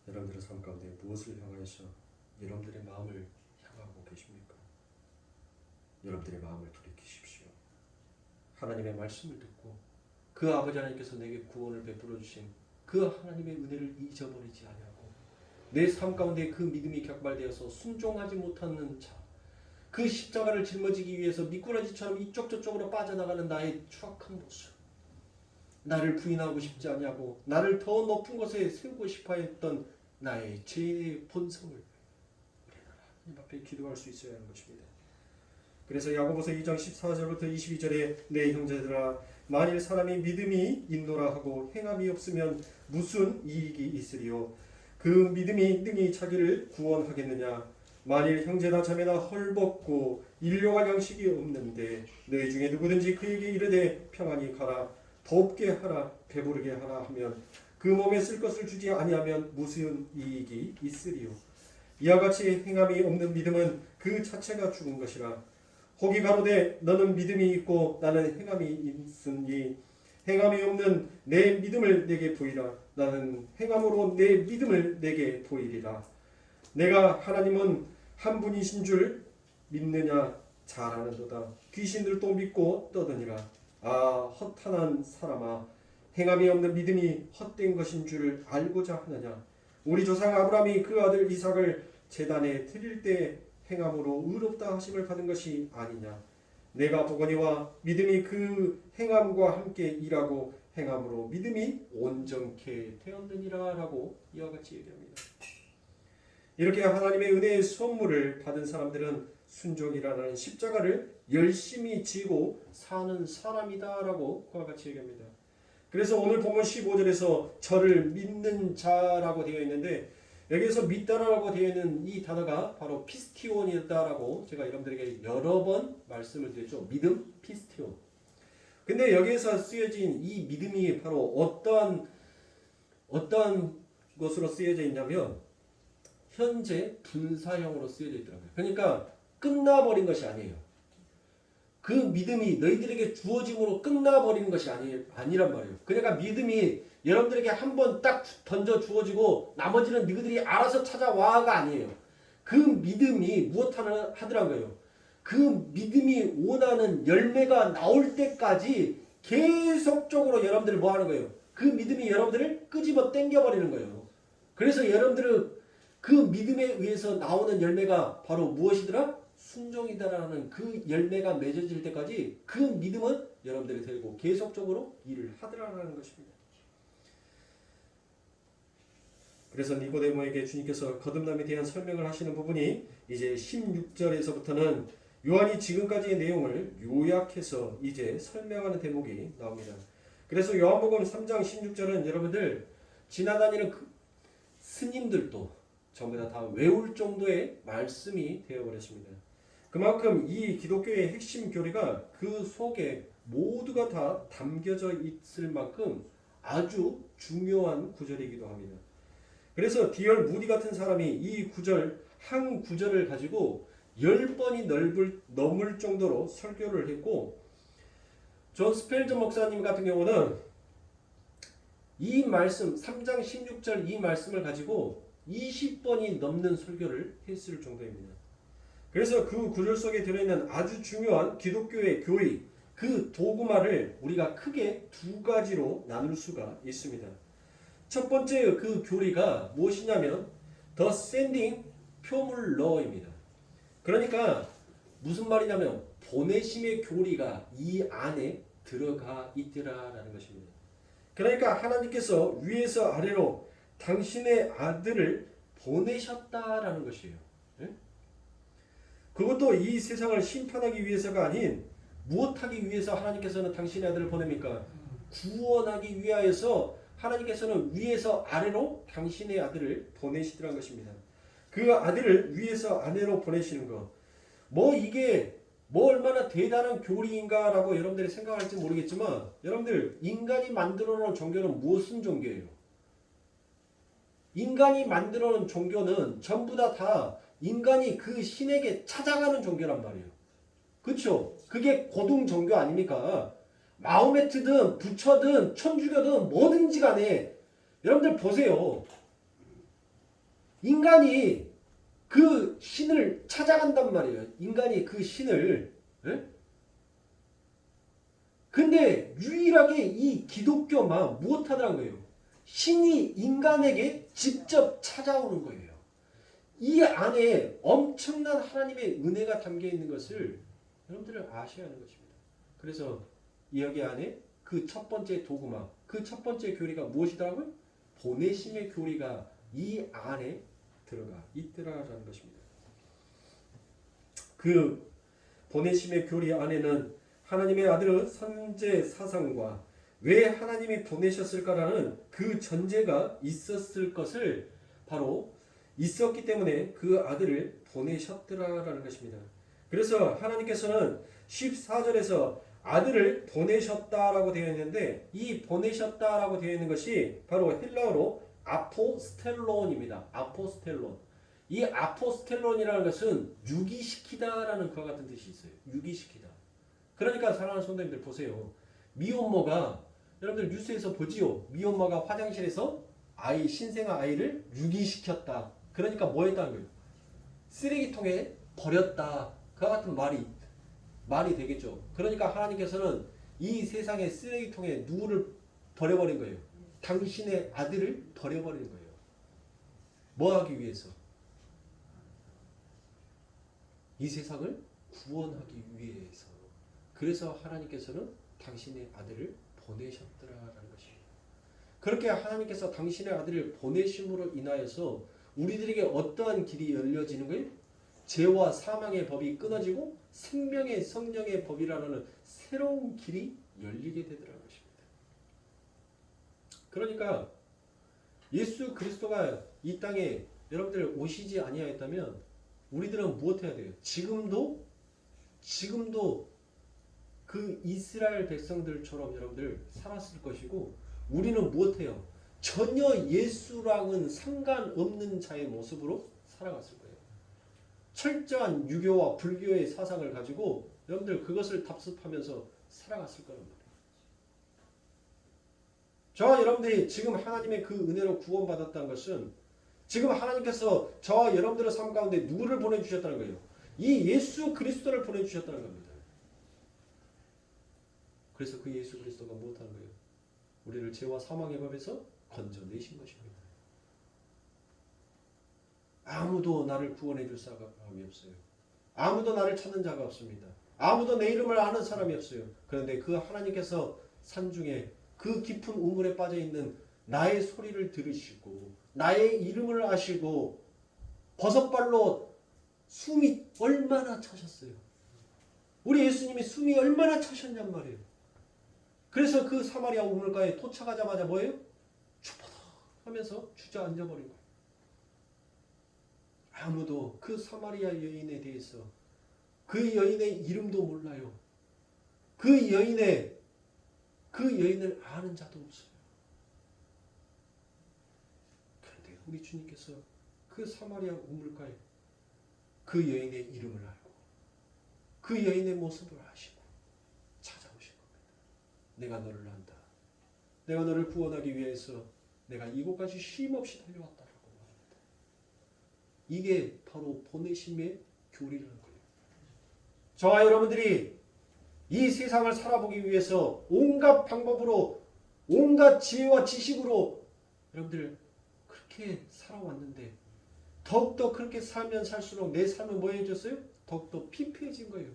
여러분들의 삶 가운데 무엇을 향하여서 여러분들의 마음을 생각하고 계십니까? 여러분들의 마음을 돌이키십시오. 하나님의 말씀을 듣고 그 아버지 하나님께서 내게 구원을 베풀어 주신 그 하나님의 은혜를 잊어버리지 아니하고 내 삶 가운데 그 믿음이 격발되어서 순종하지 못하는 자, 그 십자가를 짊어지기 위해서 미꾸라지처럼 이쪽 저쪽으로 빠져나가는 나의 추악한 모습, 나를 부인하고 싶지 아니하고 나를 더 높은 곳에 세우고 싶어 했던 나의 죄의 본성을 하나님 앞에 기도할 수 있어야 하는 것입니다. 그래서 야고보서 2장 14절부터 22절에 내 형제들아 만일 사람이 믿음이 있노라 하고 행함이 없으면 무슨 이익이 있으리요 그 믿음이 능히 자기를 구원하겠느냐 만일 형제나 자매나 헐벗고 일용할 양식이 없는데 너희 중에 누구든지 그에게 이르되 평안히 가라 덥게 하라 배부르게 하라 하면 그 몸에 쓸 것을 주지 아니하면 무슨 이익이 있으리요 이와 같이 행함이 없는 믿음은 그 자체가 죽은 것이라 혹이 가로되 너는 믿음이 있고 나는 행함이 있으니 행함이 없는 내 믿음을 내게 보이라 나는 행함으로 내 믿음을 내게 보이리라 내가 하나님은 한 분이신 줄 믿느냐 잘 아는도다 귀신들도 믿고 떠드니라 아 허탄한 사람아 행함이 없는 믿음이 헛된 것인 줄 알고자 하느냐 우리 조상 아브라함이 그 아들 이삭을 제단에 드릴 때 행함으로 의롭다 하심을 받은 것이 아니냐 내가 보거니와 믿음이 그 행함과 함께 일하고 행함으로 믿음이 온전케 되었느니라 라고 이와 같이 얘기합니다. 이렇게 하나님의 은혜의 선물을 받은 사람들은 순종이라는 십자가를 열심히 지고 사는 사람이다 라고 그와 같이 얘기합니다. 그래서 오늘 본문 15절에서 저를 믿는 자라고 되어 있는데 여기에서 믿다라고 되어 있는 이 단어가 바로 피스티온이었다라고 제가 여러분들에게 여러 번 말씀을 드렸죠. 믿음, 피스티온. 근데 여기에서 쓰여진 이 믿음이 바로 어떠한 것으로 쓰여져 있냐면 현재 분사형으로 쓰여져 있더라고요. 그러니까 끝나버린 것이 아니에요. 그 믿음이 너희들에게 주어짐으로 끝나버리는 것이 아니란 말이에요. 그러니까 믿음이 여러분들에게 한 번 딱 던져 주어지고 나머지는 너희들이 알아서 찾아와가 아니에요. 그 믿음이 무엇 하더라고요. 그 믿음이 원하는 열매가 나올 때까지 계속적으로 여러분들을 뭐 하는 거예요? 그 믿음이 여러분들을 끄집어 당겨버리는 거예요. 그래서 여러분들은 그 믿음에 의해서 나오는 열매가 바로 무엇이더라? 순종이다라는 그 열매가 맺어질 때까지 그 믿음은 여러분들이 들고 계속적으로 일을 하더라라는 것입니다. 그래서 니고데모에게 주님께서 거듭남에 대한 설명을 하시는 부분이 이제 16절에서부터는 요한이 지금까지의 내용을 요약해서 이제 설명하는 대목이 나옵니다. 그래서 요한복음 3장 16절은 여러분들 지나다니는 그 스님들도 전부 다 외울 정도의 말씀이 되어버렸습니다. 그만큼 이 기독교의 핵심 교리가 그 속에 모두가 다 담겨져 있을 만큼 아주 중요한 구절이기도 합니다. 그래서 디얼 무디 같은 사람이 이 구절 한 구절을 가지고 10번이 넘을 정도로 설교를 했고 존 스펠전 목사님 같은 경우는 이 말씀 3장 16절 이 말씀을 가지고 20번이 넘는 설교를 했을 정도입니다. 그래서 그 구절 속에 들어있는 아주 중요한 기독교의 교리 그 도구마를 우리가 크게 두 가지로 나눌 수가 있습니다. 첫 번째 그 교리가 무엇이냐면 The Sending 표물러입니다. 그러니까 무슨 말이냐면 보내심의 교리가 이 안에 들어가 있더라라는 것입니다. 그러니까 하나님께서 위에서 아래로 당신의 아들을 보내셨다라는 것이에요. 네? 그것도 이 세상을 심판하기 위해서가 아닌 무엇하기 위해서 하나님께서는 당신의 아들을 보냅니까? 구원하기 위하여서 하나님께서는 위에서 아래로 당신의 아들을 보내시더라는 것입니다. 그 아들을 위에서 아래로 보내시는 것. 이게 얼마나 대단한 교리인가라고 여러분들이 생각할지 모르겠지만 여러분들 인간이 만들어 놓은 종교는 무슨 종교예요? 인간이 만들어 놓은 종교는 전부 다 인간이 그 신에게 찾아가는 종교란 말이에요. 그렇죠? 그게 고등 종교 아닙니까? 마호메트든 부처든 천주교든 뭐든지 간에 여러분들 보세요. 인간이 그 신을 찾아간단 말이에요. 인간이 그 신을. 예? 근데 유일하게 이 기독교만 무엇하더란 거예요? 신이 인간에게 직접 찾아오는 거예요. 이 안에 엄청난 하나님의 은혜가 담겨 있는 것을 여러분들은 아셔야 하는 것입니다. 그래서 여기 안에 그 첫 번째 도구마, 그 첫 번째 교리가 무엇이더라고요? 보내심의 교리가 이 안에 들어가 있더라라는 것입니다. 그 보내심의 교리 안에는 하나님의 아들의 선제 사상과 왜 하나님이 보내셨을까라는 그 전제가 있었을 것을 바로 있었기 때문에 그 아들을 보내셨더라라는 것입니다. 그래서 하나님께서는 14절에서 아들을 보내셨다라고 되어 있는데 이 보내셨다라고 되어 있는 것이 바로 헬라어로 아포스텔론입니다. 아포스텔론. 이 아포스텔론이라는 것은 유기시키다라는 그와 같은 뜻이 있어요. 유기시키다. 그러니까 사랑하는 성도님들 보세요. 미혼모가 여러분들 뉴스에서 보지요. 미혼모가 화장실에서 아이 신생아 아이를 유기시켰다. 그러니까 뭐 했다는 거예요? 쓰레기통에 버렸다. 그와 같은 말이 되겠죠. 그러니까 하나님께서는 이 세상의 쓰레기통에 누구를 버려버린 거예요? 당신의 아들을 버려버린 거예요. 뭐 하기 위해서? 이 세상을 구원하기 위해서. 그래서 하나님께서는 당신의 아들을 보내셨더라라는 것입니다. 그렇게 하나님께서 당신의 아들을 보내심으로 인하여서 우리들에게 어떠한 길이 열려지는 거예요? 죄와 사망의 법이 끊어지고 생명의 성령의 법이라는 새로운 길이 열리게 되더라는 것입니다. 그러니까 예수 그리스도가 이 땅에 여러분들 오시지 아니하였다면 우리들은 무엇해야 돼요? 지금도 그 이스라엘 백성들처럼 여러분들 살았을 것이고 우리는 무엇해요? 전혀 예수랑은 상관없는 자의 모습으로 살아갔을 거예요. 철저한 유교와 불교의 사상을 가지고 여러분들 그것을 답습하면서 살아갔을 거란 말이에요. 저와 여러분들이 지금 하나님의 그 은혜로 구원받았다는 것은 지금 하나님께서 저와 여러분들의 삶 가운데 누구를 보내주셨다는 거예요? 이 예수 그리스도를 보내주셨다는 겁니다. 그래서 그 예수 그리스도가 무엇하는 거예요? 우리를 죄와 사망의 법에서 건져내신 것입니다. 아무도 나를 구원해 줄 사람이 없어요. 아무도 나를 찾는 자가 없습니다. 아무도 내 이름을 아는 사람이 없어요. 그런데 그 하나님께서 산중에 그 깊은 우물에 빠져 있는 나의 소리를 들으시고 나의 이름을 아시고 버섯발로 숨이 얼마나 차셨어요. 우리 예수님이 숨이 얼마나 차셨냔 말이에요. 그래서 그 사마리아 우물가에 도착하자마자 뭐예요? 주포덕 하면서 주저앉아버린 거예요. 아무도 그 사마리아 여인에 대해서 그 여인의 이름도 몰라요. 그 여인을 아는 자도 없어요. 그런데 우리 주님께서 그 사마리아 우물가에 그 여인의 이름을 알고 그 여인의 모습을 아시고 찾아오신 겁니다. 내가 너를 안다. 내가 너를 구원하기 위해서 내가 이곳까지 쉼없이 달려왔다라고 말합니다. 이게 바로 보내심의 교리라는 거예요. 저와 여러분들이 이 세상을 살아보기 위해서 온갖 방법으로 온갖 지혜와 지식으로 여러분들 그렇게 살아왔는데 더욱더 그렇게 살면 살수록 내 삶은 뭐 해졌어요? 더욱더 피폐해진 거예요.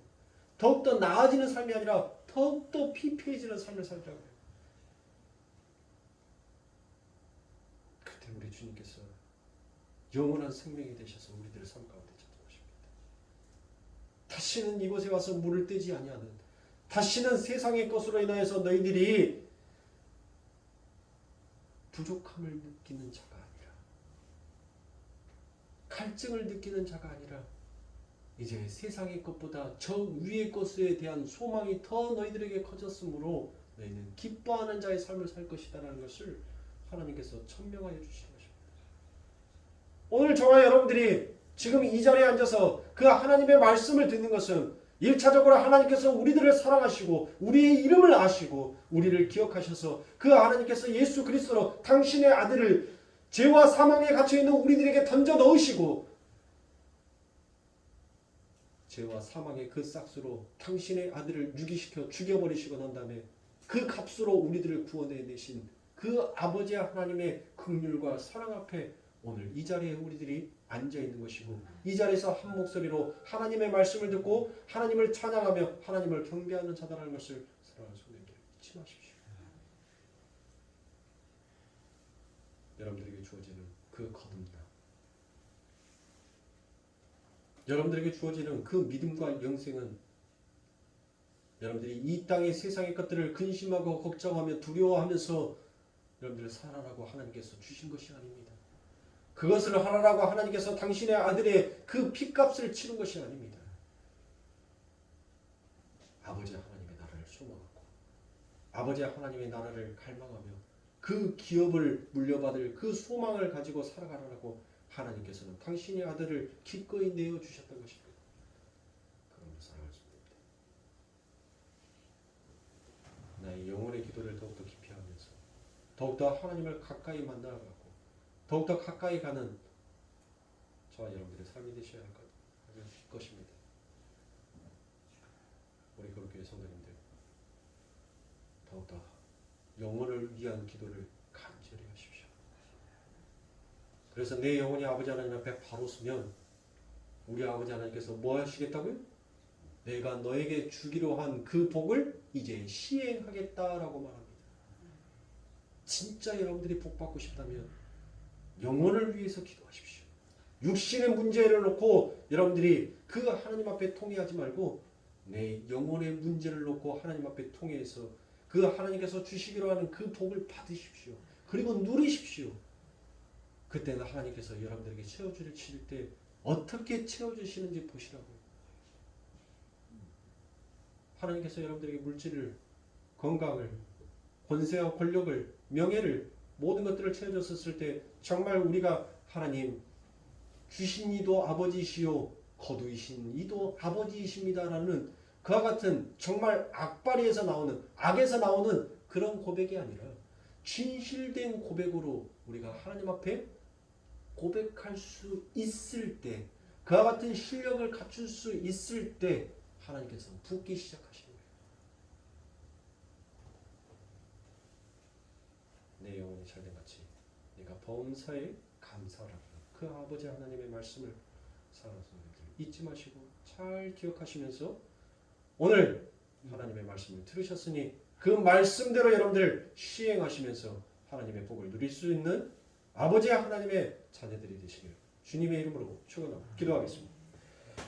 더욱더 나아지는 삶이 아니라 더욱더 피폐해지는 삶을 살자고요. 그때 우리 주님께서 영원한 생명이 되셔서 우리들의 삶 가운데 찾아오십니다. 다시는 이곳에 와서 물을 떼지 아니하는, 다시는 세상의 것으로 인하여서 너희들이 부족함을 느끼는 자가 아니라, 갈증을 느끼는 자가 아니라 이제 세상의 것보다 저 위의 것에 대한 소망이 더 너희들에게 커졌으므로 너희는 기뻐하는 자의 삶을 살 것이다라는 것을 하나님께서 천명하여 주신 것입니다. 오늘 저와 여러분들이 지금 이 자리에 앉아서 그 하나님의 말씀을 듣는 것은 1차적으로 하나님께서 우리들을 사랑하시고 우리의 이름을 아시고 우리를 기억하셔서 그 하나님께서 예수 그리스도로 당신의 아들을 죄와 사망에 갇혀있는 우리들에게 던져 넣으시고 죄와 사망의 그 싹수로 당신의 아들을 유기시켜 죽여버리시고 난 다음에 그 값으로 우리들을 구원해 내신 그 아버지 하나님의 긍휼과 사랑 앞에 오늘 이 자리에 우리들이 앉아 있는 것이고 이 자리에서 한 목소리로 하나님의 말씀을 듣고 하나님을 찬양하며 하나님을 경배하는 자다라는 것을 사랑하는 성도님들 잊지 마십시오. 여러분들에게 주어지는 그 거듭남, 여러분들에게 주어지는 그 믿음과 영생은 여러분들이 이 땅의 세상의 것들을 근심하고 걱정하며 두려워하면서 여러분들을 살아라고 하나님께서 주신 것이 아닙니다. 그것을 하라라고 하나님께서 당신의 아들의 그 핏값을 치른 것이 아닙니다. 아버지 하나님의 나라를 소망하고 아버지 하나님의 나라를 갈망하며 그 기업을 물려받을 그 소망을 가지고 살아가라고 하나님께서는 당신의 아들을 기꺼이 내어주셨던 것입니다. 그러므로 사랑할 수 있습니다. 나의 영혼의 기도를 더욱더 깊이 하면서 더욱더 하나님을 가까이 만나가고 더욱더 가까이 가는 저와 여러분들의 삶이 되셔야 할 것입니다. 우리 거룩교회 성도님들 더욱더 영혼을 위한 기도를 간절히 하십시오. 그래서 내 영혼이 아버지 하나님 앞에 바로 서면 우리 아버지 하나님께서 뭐 하시겠다고요? 내가 너에게 주기로 한 그 복을 이제 시행하겠다라고 말합니다. 진짜 여러분들이 복 받고 싶다면 영혼을 위해서 기도하십시오. 육신의 문제를 놓고 여러분들이 그 하나님 앞에 통회하지 말고 내 영혼의 문제를 놓고 하나님 앞에 통회해서 그 하나님께서 주시기로 하는 그 복을 받으십시오. 그리고 누리십시오. 그때는 하나님께서 여러분들에게 채워주실 때 어떻게 채워주시는지 보시라고요. 하나님께서 여러분들에게 물질을, 건강을, 권세와 권력을, 명예를 모든 것들을 채워줬을 때 정말 우리가 하나님 주신 이도 아버지시요 거두이신 이도 아버지이십니다라는 그와 같은 정말 악바리에서 나오는 악에서 나오는 그런 고백이 아니라 진실된 고백으로 우리가 하나님 앞에 고백할 수 있을 때 그와 같은 실력을 갖출 수 있을 때 하나님께서 붓기 시작하시는 거예요. 내 영혼이 잘된 같이 내가 범사에 감사하라. 그 아버지 하나님의 말씀을 사랑하는 성도님들 잊지 마시고 잘 기억하시면서 오늘 하나님의 말씀을 들으셨으니 그 말씀대로 여러분들 시행하시면서 하나님의 복을 누릴 수 있는 아버지 하나님의 자녀들이 되시길 주님의 이름으로 축원하고 기도하겠습니다.